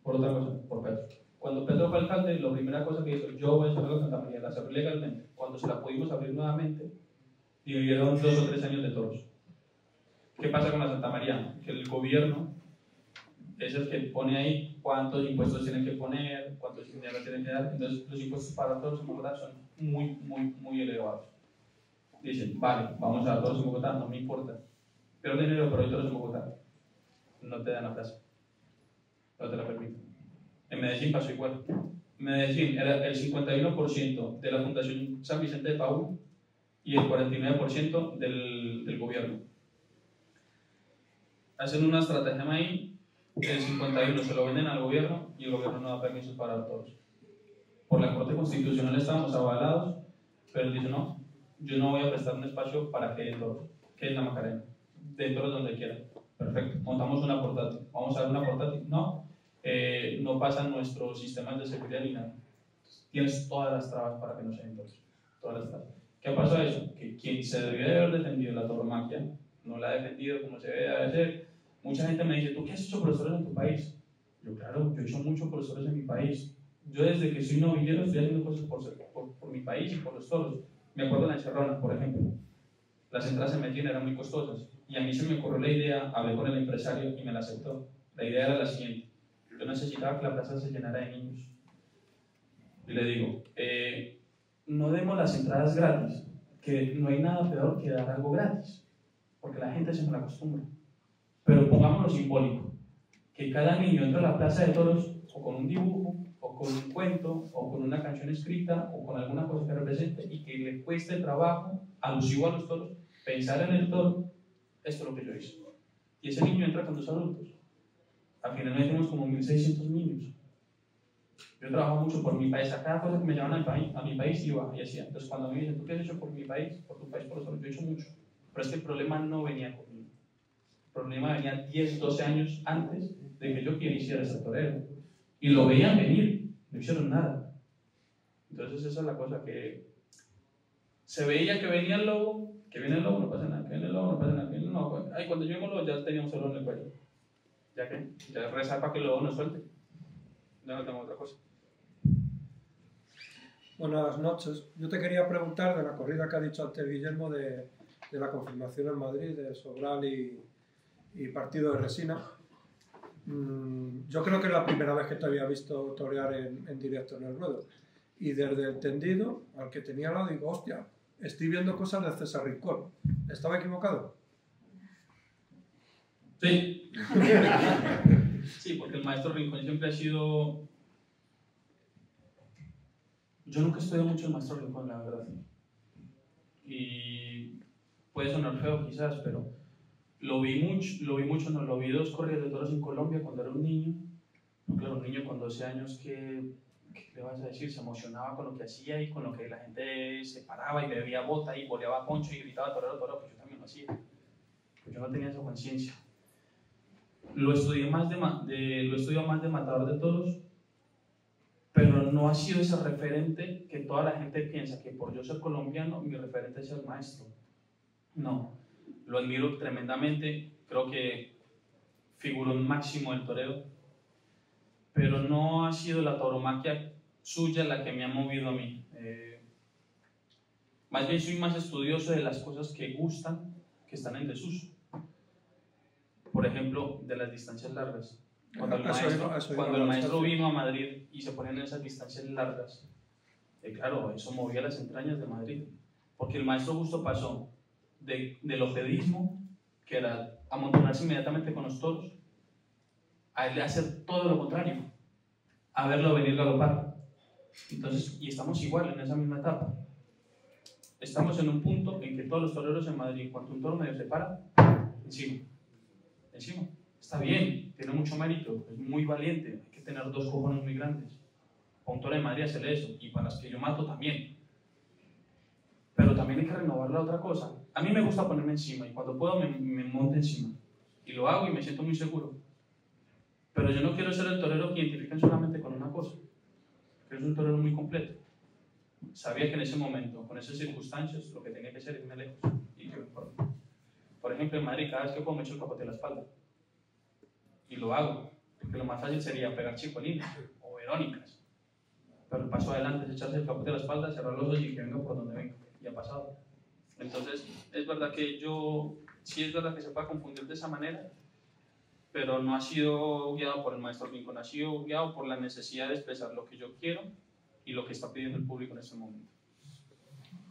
Por otra cosa, por Petro. Cuando Petro fue alcalde, la primera cosa que hizo, yo voy a cerrar la Santa María, la cerré legalmente. Cuando se la pudimos abrir nuevamente, dividieron 2 o 3 años de toros. ¿Qué pasa con la Santa María? Que el gobierno es el que pone ahí cuántos impuestos tienen que poner, cuántos dinero tienen que dar. Entonces, los impuestos para todos en Bogotá son muy elevados. Dicen, vale, vamos a dar todos en Bogotá, no me importa. Pero dinero por hoy todos en Bogotá. No te dan la plaza. No te la permiten. En Medellín pasó igual. En Medellín era el 51% de la Fundación San Vicente de Paúl y el 49% del gobierno. Hacen una estrategia ahí. El 51 se lo venden al gobierno y el gobierno no da permisos para todos. Por la Corte Constitucional estamos avalados, pero él dice no, yo no voy a prestar un espacio para que den toros, que es la Macarena, den toros donde quieran. Perfecto, montamos una portátil, vamos a dar una portátil, no, no pasan nuestros sistemas de seguridad ni nada. Tienes todas las trabas para que no se den toros, todas las trabas. ¿Qué pasó a eso? Que quien se debió de haber defendido la tauromaquia no la ha defendido como se debe de hacer. Mucha gente me dice, ¿tú qué has hecho por los toros en tu país? Yo, claro, yo he hecho mucho por los toros en mi país. Yo desde que soy novillero estoy haciendo cosas por mi país y por los toros. Me acuerdo de la Encerrona, por ejemplo. Las entradas en Medellín eran muy costosas. Y a mí se me ocurrió la idea, hablé con el empresario y me la aceptó. La idea era la siguiente. Yo necesitaba que la plaza se llenara de niños. Y le digo, no demos las entradas gratis, que no hay nada peor que dar algo gratis, porque la gente se me la acostumbra. Pero pongámoslo simbólico, que cada niño entra a la plaza de toros o con un dibujo, o con un cuento, o con una canción escrita, o con alguna cosa que represente y que le cueste trabajo, alusivo a los toros, pensar en el toro. Esto es lo que yo hice. Y ese niño entra con 2 adultos. Al final tenemos como 1.600 niños. Yo trabajo mucho por mi país. A cada cosa que me llaman a mi país iba y hacía. Entonces cuando me dicen, ¿tú qué has hecho por mi país? Por tu país, por los toros. Yo he hecho mucho. Pero es que el problema no venía conmigo. El problema venía 10, 12 años antes de que yo quisiera ser torero. Y lo veían venir, no hicieron nada. Entonces esa es la cosa que se veía que venía el lobo, que viene el lobo, no pasa nada, que viene el lobo, no pasa nada, que viene el lobo. Ay, cuando llegamos el lobo ya teníamos el lobo en el cuello. ¿Ya qué? Ya rezar para que el lobo nos suelte. Ya no tengo otra cosa. Buenas noches. Yo te quería preguntar de la corrida que ha dicho antes Guillermo de la confirmación en Madrid de Sobral y Partido de Resina. Yo creo que es la primera vez que te había visto torear en directo en el ruedo. Y desde el tendido, al que tenía al lado, digo, hostia, estoy viendo cosas de César Rincón. ¿Estaba equivocado? Sí. Sí, porque el maestro Rincón siempre ha sido... Yo nunca estudié mucho el maestro Rincón, la verdad. Y puede sonar feo quizás, pero lo vi 2 corridas de toros en Colombia cuando era un niño. Claro, un niño con 12 años que le vas a decir, se emocionaba con lo que hacía y con lo que la gente se paraba y bebía bota y boleaba poncho y gritaba torero, torero, pues yo también lo hacía. Pues yo no tenía esa conciencia. Lo estudié más lo estudio más de matador de toros, pero no ha sido ese referente que toda la gente piensa que por yo ser colombiano, mi referente es el maestro. No, lo admiro tremendamente, creo que figurón máximo del toreo, pero no ha sido la tauromaquia suya la que me ha movido a mí. Más bien soy más estudioso de las cosas que gustan, que están en desuso. Por ejemplo, de las distancias largas. Cuando el maestro vino a Madrid y se ponían esas distancias largas, claro, eso movía las entrañas de Madrid. Porque el maestro justo pasó del obedismo, que era amontonarse inmediatamente con los toros, a él hacer todo lo contrario, a verlo venir galopar. Entonces, y estamos igual en esa misma etapa. Estamos en un punto en que todos los toreros en Madrid, cuando un toro medio se para, encima. Está bien, tiene mucho mérito, es muy valiente, hay que tener dos cojones muy grandes. Para un toro en Madrid hacerle eso, y para las que yo mato también. Pero también hay que renovar la otra cosa. A mí me gusta ponerme encima, y cuando puedo me monto encima. Y lo hago y me siento muy seguro. Pero yo no quiero ser el torero que identifiquen solamente con una cosa. Que es un torero muy completo. Sabía que en ese momento, con esas circunstancias, lo que tenía que hacer es irme lejos. Y que por ejemplo, en Madrid, cada vez que puedo me echo el capote de la espalda. Y lo hago. Porque lo más fácil sería pegar chicolines o verónicas. Pero el paso adelante es echarse el capote de la espalda, cerrar los ojos y que venga por donde venga. Y ha pasado. Entonces, es verdad que sí es verdad que se puede confundir de esa manera, pero no ha sido guiado por el maestro Lincoln, ha sido guiado por la necesidad de expresar lo que yo quiero y lo que está pidiendo el público en este momento.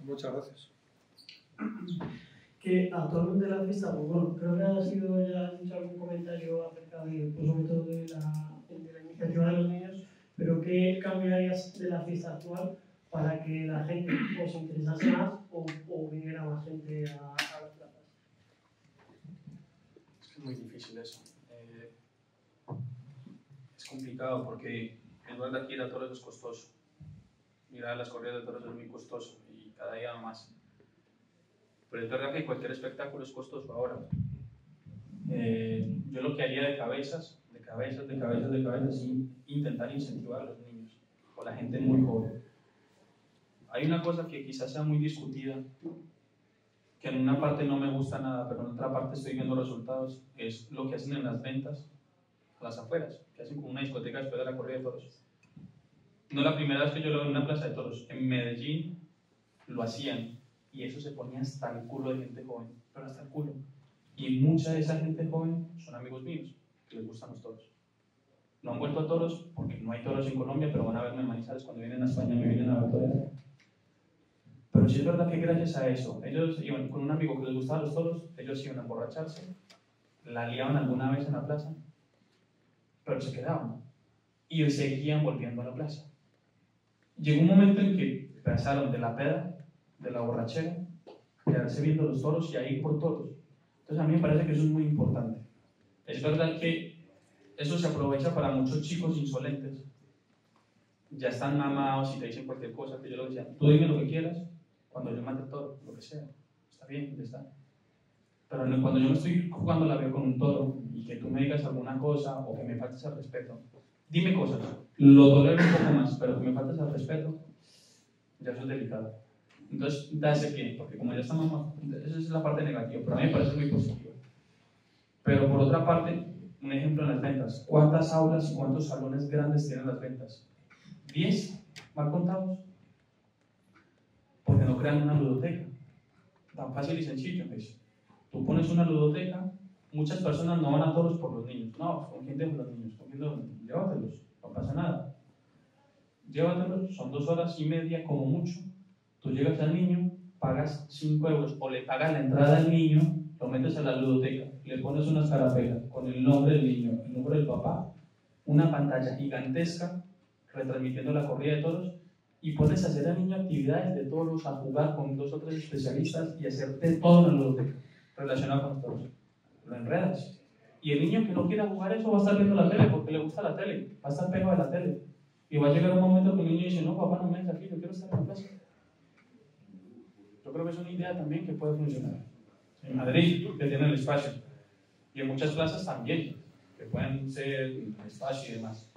Muchas gracias. Que actualmente la fiesta, pues bueno, creo que has hecho algún comentario acerca de, pues sobre todo de la iniciativa de los niños, pero ¿qué cambiarías de la fiesta actual para que la gente os interesase más o viniera más gente a las plazas? Es muy difícil eso. Es complicado porque es verdad que ir a toros es costoso. Mirar las corridas de toros es muy costoso y cada día más. Pero es verdad que cualquier espectáculo es costoso ahora. Yo lo que haría de cabezas es intentar incentivar a los niños o la gente muy joven. Hay una cosa que quizás sea muy discutida, que en una parte no me gusta nada, pero en otra parte estoy viendo resultados, que es lo que hacen en las ventas a las afueras, que hacen como una discoteca después de la corrida de toros. No es la primera vez que yo lo veo en una plaza de toros. En Medellín lo hacían y eso se ponía hasta el culo de gente joven, pero hasta el culo. Y mucha de esa gente joven son amigos míos, que les gustan los toros. No han vuelto a toros porque no hay toros en Colombia, pero van a verme en Manizales cuando vienen a España, me vienen a ver torear. Pero sí es verdad que gracias a eso, ellos iban con un amigo que les gustaban los toros, ellos iban a emborracharse, la liaban alguna vez en la plaza, pero se quedaban y seguían volviendo a la plaza. Llegó un momento en que pasaron de la peda, de la borrachera, a quedarse viendo los toros y a ir por toros. Entonces a mí me parece que eso es muy importante. Es verdad que eso se aprovecha para muchos chicos insolentes. Ya están mamados y te dicen cualquier cosa, que yo lo decía, tú dime lo que quieras, cuando yo mate el toro, lo que sea, está bien, ya está. Pero cuando yo me estoy jugando la vida con un toro y que tú me digas alguna cosa o que me faltes al respeto, dime cosas, lo tolero un poco más, pero que me faltes al respeto, ya eso es delicado. Entonces, da ese pie, porque como ya está mamado, esa es la parte negativa, pero a mí me parece muy positiva. Pero por otra parte, un ejemplo en las ventas, ¿cuántas aulas y cuántos salones grandes tienen las ventas? ¿10? ¿Mal contados? Porque no crean una ludoteca. Tan fácil y sencillo, ¿ves? Tú pones una ludoteca, muchas personas no van a toros por los niños. No, ¿con quién dejo los niños? Llévatelos, no pasa nada. Llévatelos, son 2 horas y media como mucho. Tú llegas al niño, pagas 5 euros o le pagas la entrada al niño, lo metes a la ludoteca, le pones una escarapela con el nombre del niño, el nombre del papá, una pantalla gigantesca retransmitiendo la corrida de toros y pones a hacer al niño actividades de toros, a jugar con 2 o 3 especialistas y hacerte todo en la ludoteca relacionado con los toros. Lo enredas. Y el niño que no quiera jugar eso va a estar viendo la tele porque le gusta la tele, va a estar pegado a la tele. Y va a llegar un momento que el niño dice, no, papá, no me dejes aquí, yo quiero estar en la plaza. Yo creo que es una idea también que puede funcionar. En Madrid, que tienen el espacio. Y en muchas plazas también, que pueden ser espacio y demás.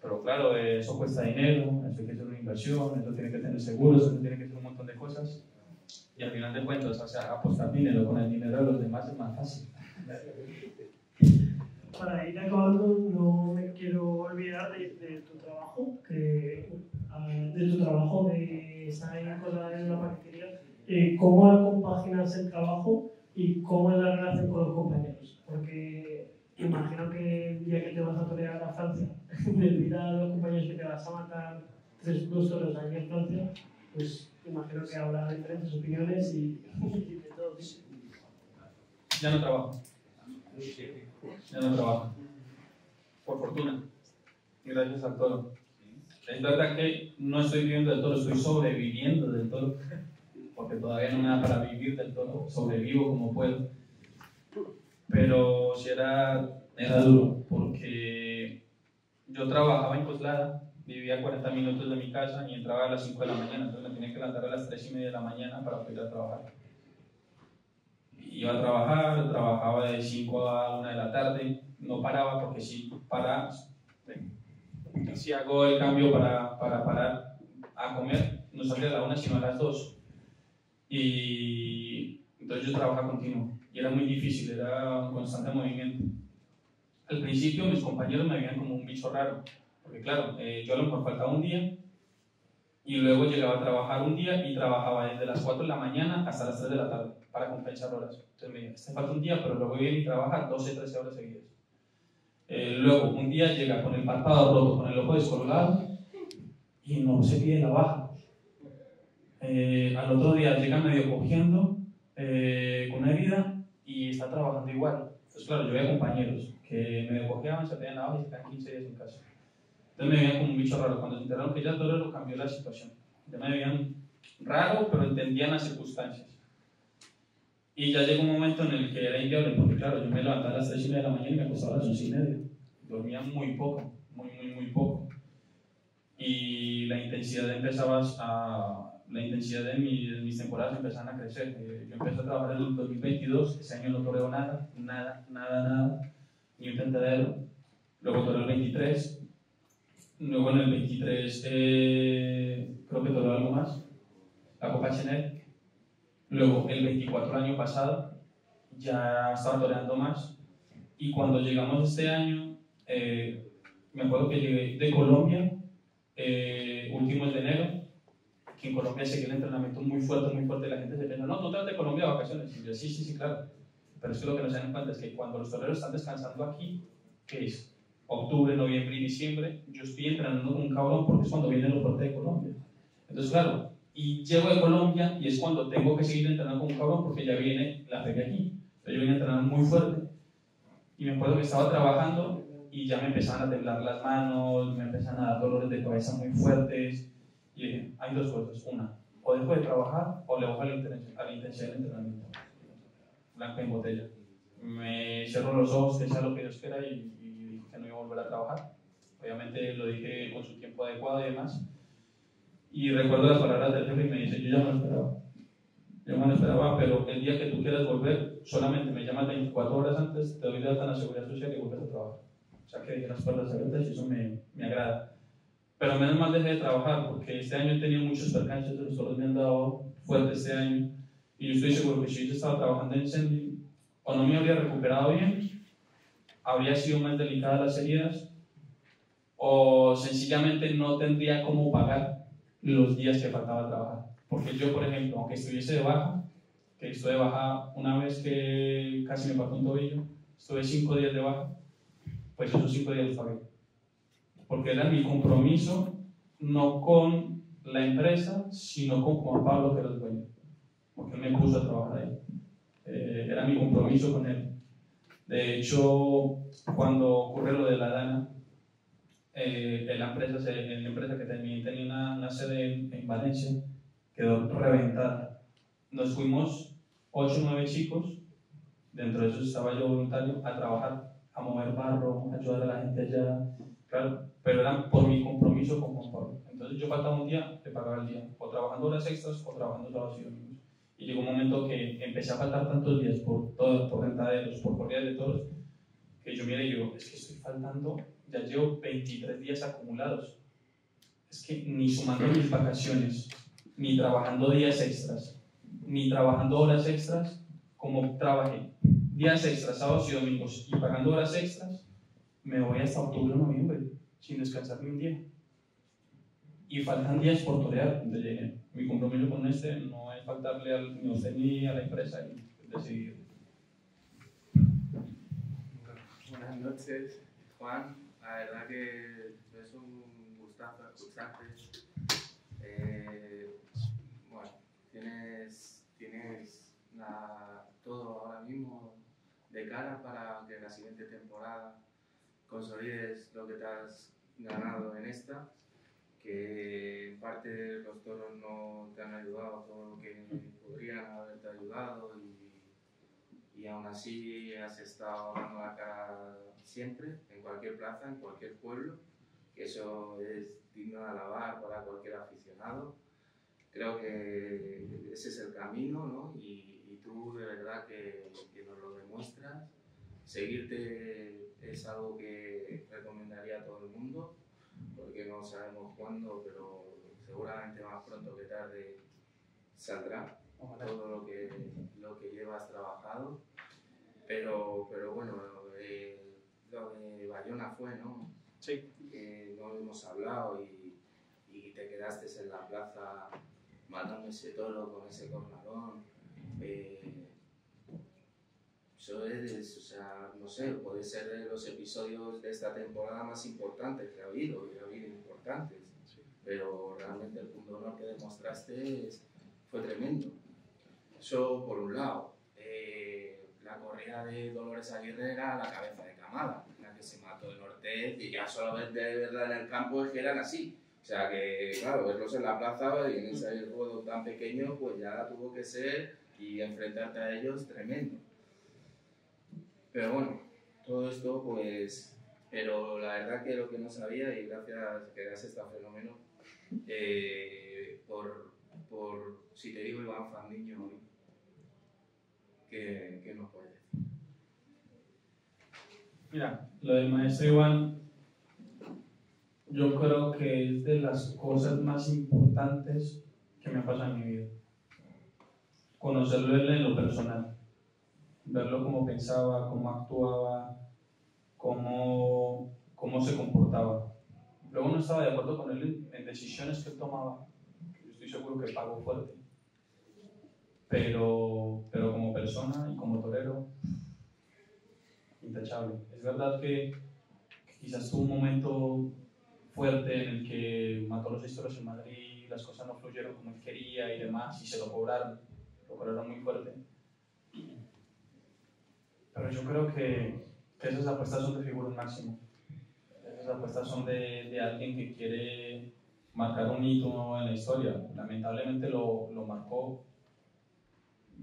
Pero claro, eso cuesta dinero, eso hay que hacer una inversión, eso tiene que tener seguros, eso tiene que hacer un montón de cosas. Y al final de cuentas, o sea, apostar dinero con el dinero de los demás es más fácil. Para ir acabando, no me quiero olvidar de tu trabajo, de estar ahí en la paquetería. ¿Cómo compaginas el trabajo y cómo es la relación con los compañeros? Porque imagino que el día que te vas a torear a Francia, debido a los compañeros que te vas a matar 3 horas allí en Francia, pues imagino que habrá diferentes opiniones y de todo tipo. Ya no trabajo. Ya no trabajo. Por fortuna. Gracias al toro. Es verdad que no estoy viviendo del toro, estoy sobreviviendo del toro. Porque todavía no me da para vivir del toro. Sobrevivo como puedo. Pero sí era duro. Porque yo trabajaba en Coslada, vivía a 40 minutos de mi casa y entraba a las 5 de la mañana. Entonces me tenía que levantar a las 3:30 de la mañana para poder ir a trabajar. Iba a trabajar, trabajaba de 5 a 1 de la tarde, no paraba porque si hago el cambio para parar a comer, no salía a la 1 sino a las 2. Y entonces yo trabajaba continuo y era muy difícil, era un constante movimiento. Al principio mis compañeros me veían como un bicho raro, porque claro, yo a lo mejor faltaba un día y luego llegaba a trabajar un día y trabajaba desde las 4 de la mañana hasta las 3 de la tarde para compensar horas. Entonces me dijeron, este falta un día, pero luego viene y trabaja 12, 13 horas seguidas. Luego un día llega con el párpado roto, con el ojo descolgado y no se pide la baja. Al otro día llega medio cogiendo con una herida y está trabajando igual. Entonces claro, yo veía compañeros que medio cojeaban, se pedían la baja y se quedan 15 días en casa. Entonces me veían como un bicho raro. Cuando se enteraron que ya todo lo cambió la situación. Ya me veían raro, pero entendían las circunstancias. Y ya llegó un momento en el que era inviable, porque claro, yo me levantaba a las 3:30 de la mañana y me acostaba a las 11:30. Dormía muy poco, muy poco. Y la intensidad de mis temporadas empezaron a crecer. Yo empecé a trabajar en el 2022, ese año no toreo nada, ni un tentadero. Luego toreo el 23. Luego en el 23 creo que toreo algo más, la Copa Chanel. Luego el 24 el año pasado ya estaba toreando más. Y cuando llegamos este año, me acuerdo que llegué de Colombia, últimos de enero, que en Colombia seguía el entrenamiento muy fuerte, la gente se piensa, no, tú te vas de Colombia de vacaciones. Y yo, sí, claro. Pero es que lo que no se dan cuenta es que cuando los toreros están descansando aquí, que es octubre, noviembre y diciembre, yo estoy entrenando con un cabrón porque es cuando viene el fuerte de Colombia. Entonces, claro, y llego de Colombia y es cuando tengo que seguir entrenando con un cabrón porque ya viene la feria aquí. Entonces yo venía entrenando muy fuerte y me acuerdo que estaba trabajando y ya me empezaban a temblar las manos, me empezaban a dar dolores de cabeza muy fuertes y dije, hay 2 cosas, una, o dejo de trabajar o le bajo a la intensidad del entrenamiento. Blanco en botella. Me cierro los ojos, que sea lo que Dios quiera y dije que no iba a volver a trabajar. Obviamente lo dije con su tiempo adecuado y demás. Y recuerdo las palabras del jefe y me dice, yo ya me lo esperaba, pero el día que tú quieras volver, solamente me llamas 24 horas antes, te doy de alta en la Seguridad Social y vuelves a trabajar. O sea que dejé las puertas abiertas y eso me agrada. Pero menos mal dejé de trabajar, porque este año he tenido muchos percances, los toros me han dado fuerte este año, y yo estoy seguro que si hubiese estado trabajando en Sendy, o no me habría recuperado bien, habría sido más delicada las heridas, o sencillamente no tendría cómo pagar los días que faltaba trabajar. Porque yo, por ejemplo, aunque estuviese de baja, que estuve de baja una vez que casi me partió un tobillo, estuve 5 días de baja, pues esos 5 días los pagué. Porque era mi compromiso, no con la empresa, sino con Juan Pablo, que era el dueño. Porque él me puso a trabajar ahí. Era mi compromiso con él. De hecho, cuando ocurre lo de la Dana, la empresa que también tenía una sede en Valencia, quedó reventada. Nos fuimos 8 o 9 chicos, dentro de esos estaba yo voluntario, a trabajar, a mover barro, a ayudar a la gente allá, claro, pero era por mi compromiso con Juan Pablo. Entonces yo faltaba un día, le pagaba el día, o trabajando horas extras o trabajando sábados y domingos. Y llegó un momento que empecé a faltar tantos días por rentaderos, por corridas de toros, que yo miré y digo, es que estoy faltando, ya llevo 23 días acumulados. Es que ni sumando mis vacaciones, ni trabajando días extras, ni trabajando horas extras, como trabajé días extras, sábados y domingos, y pagando horas extras, me voy hasta octubre o noviembre, sin descansar ni un día. Y faltan días por torear. Entonces dije, mi compromiso con este no es faltarle ni a usted ni a la empresa, y decidir. Buenas noches, Juan. La verdad que es un gustazo escucharte. Bueno, tienes todo ahora mismo de cara para que la siguiente temporada consolides lo que te has ganado en esta, que en parte los toros no te han ayudado todo lo que podrían haberte ayudado y aún así has estado dando la cara siempre, en cualquier plaza, en cualquier pueblo, que eso es digno de alabar para cualquier aficionado. Creo que ese es el camino, ¿no? Y tú de verdad que nos lo demuestras. Seguirte es algo que recomendaría a todo el mundo, porque no sabemos cuándo, pero seguramente más pronto que tarde saldrá todo lo que llevas trabajado. Pero bueno, lo de Bayona fue, ¿no? Sí. No hemos hablado y te quedaste en la plaza matando ese toro con ese cornalón. Eso es, o sea, no sé, puede ser de los episodios de esta temporada más importantes que ha habido, y ha habido importantes, sí. Pero realmente el punto de honor que demostraste fue tremendo. Eso por un lado. La corrida de Dolores Aguirre era la cabeza de camada, la que se mató en Ortez, y ya solamente de verdad en el campo es que eran así. O sea que, claro, verlos en la plaza y en ese ruedo tan pequeño, pues ya tuvo que ser, y enfrentarte a ellos, tremendo. Pero bueno, todo esto, pues, pero la verdad que lo que no sabía, y gracias que gracias está fenómeno, por si te digo Iván Fandiño hoy, ¿qué nos puedes decir? Mira, lo del maestro Iván, yo creo que es de las cosas más importantes que me ha pasado en mi vida. Conocerlo él en lo personal, verlo cómo pensaba, cómo actuaba, cómo se comportaba. Luego no estaba de acuerdo con él en decisiones que él tomaba, yo estoy seguro que pagó fuerte, pero como persona y como torero, intachable. Es verdad que quizás tuvo un momento fuerte en el que mató los 6 toros en Madrid, las cosas no fluyeron como él quería y demás, y se lo cobraron muy fuerte. Pero yo creo que esas apuestas son de figura máximo. Esas apuestas son de alguien que quiere marcar un hito en la historia. Lamentablemente lo marcó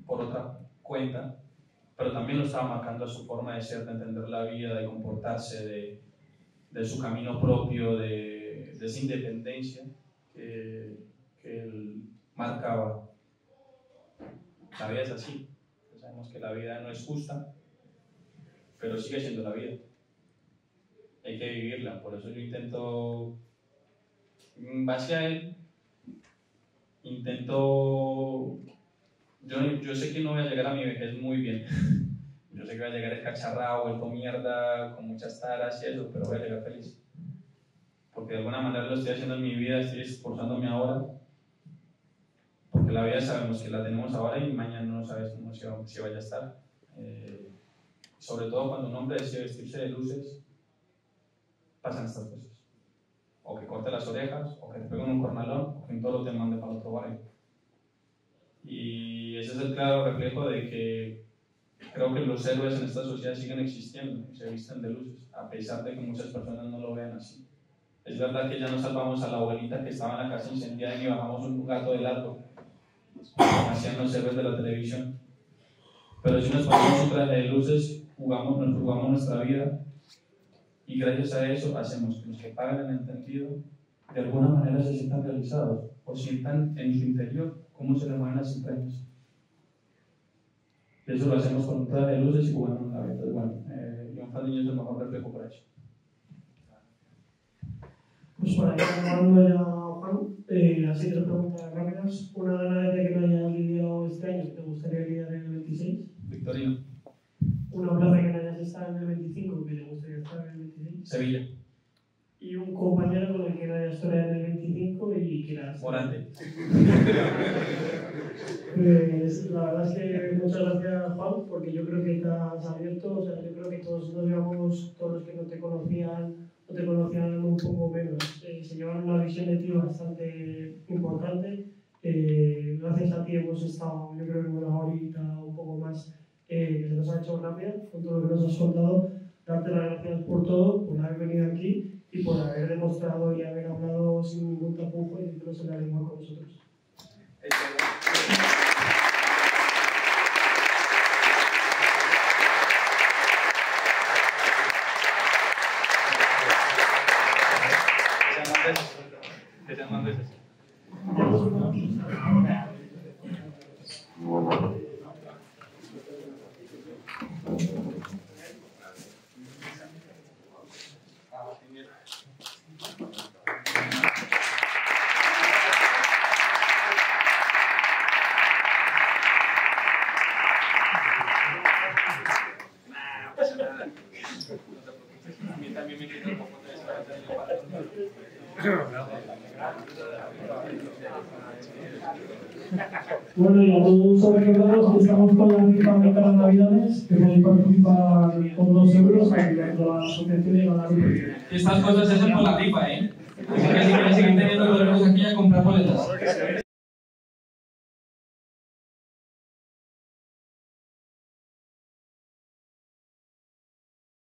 por otra cuenta, pero también lo estaba marcando a su forma de ser, de entender la vida, de comportarse, de su camino propio, de esa independencia que él marcaba. La vida es así. Sabemos que la vida no es justa, pero sigue siendo la vida. Hay que vivirla. Por eso yo intento, en base a él, yo sé que no voy a llegar a mi vejez muy bien. Yo sé que voy a llegar escacharrado, vuelto mierda, con muchas taras y eso, pero voy a llegar feliz. Porque de alguna manera lo estoy haciendo en mi vida, estoy esforzándome ahora. Porque la vida sabemos que la tenemos ahora y mañana no sabes cómo si vaya a estar. Sobre todo cuando un hombre decide vestirse de luces, pasan estas cosas. O que corte las orejas, o que te peguen un cornalón, o que un toro te mande para otro barrio. Y ese es el claro reflejo de que creo que los héroes en esta sociedad siguen existiendo, se visten de luces, a pesar de que muchas personas no lo vean así. Es verdad que ya no salvamos a la abuelita que estaba en la casa incendiada ni bajamos un gato del árbol, como hacían los héroes de la televisión. Pero si nos ponemos un traje de luces, nos jugamos nuestra vida, y gracias a eso hacemos que los que pagan el entendido de alguna manera se sientan realizados, o sientan en su interior cómo se le mueven las entrañas, De eso lo hacemos con entrada de luces y jugando en la venta. Bueno, John Fandiño es el mejor reflejo para eso. Pues para ir acabando ya, Juan, así 3 preguntas rápidas. Una ganadería que no hayas lidiado este año, que te gustaría lidiar en el 26. Victorino. Una plaza que no hayas estado en el 25, que te gustaría estar en el 26. Sevilla. Y un compañero con el que no hayas toreado en el 25 y quieras. Morante. Pues la verdad es que muchas gracias, Juan, porque yo creo que te has abierto. O sea, yo creo que todos nos llevamos, todos los que no te conocían o te conocían un poco menos, se llevan una visión de ti bastante importante. Gracias a ti hemos estado, yo creo que una horita, un poco más, que se nos ha hecho rápida con todo lo que nos has contado. Darte las gracias por todo, por haber venido aquí y por haber demostrado y haber hablado sin ningún tapujo y que no se la lengua con nosotros. Que sean más veces. A mí también me quita un poco de Bueno, y a todos recordaros que estamos con la rifa de cada Navidades, que podéis participar con 2 euros ayudando a la asociación y ganar un premio. Estas cosas se hacen por la rifa, ¿eh? Así que si queréis seguir teniendo los aquí a comprar boletas.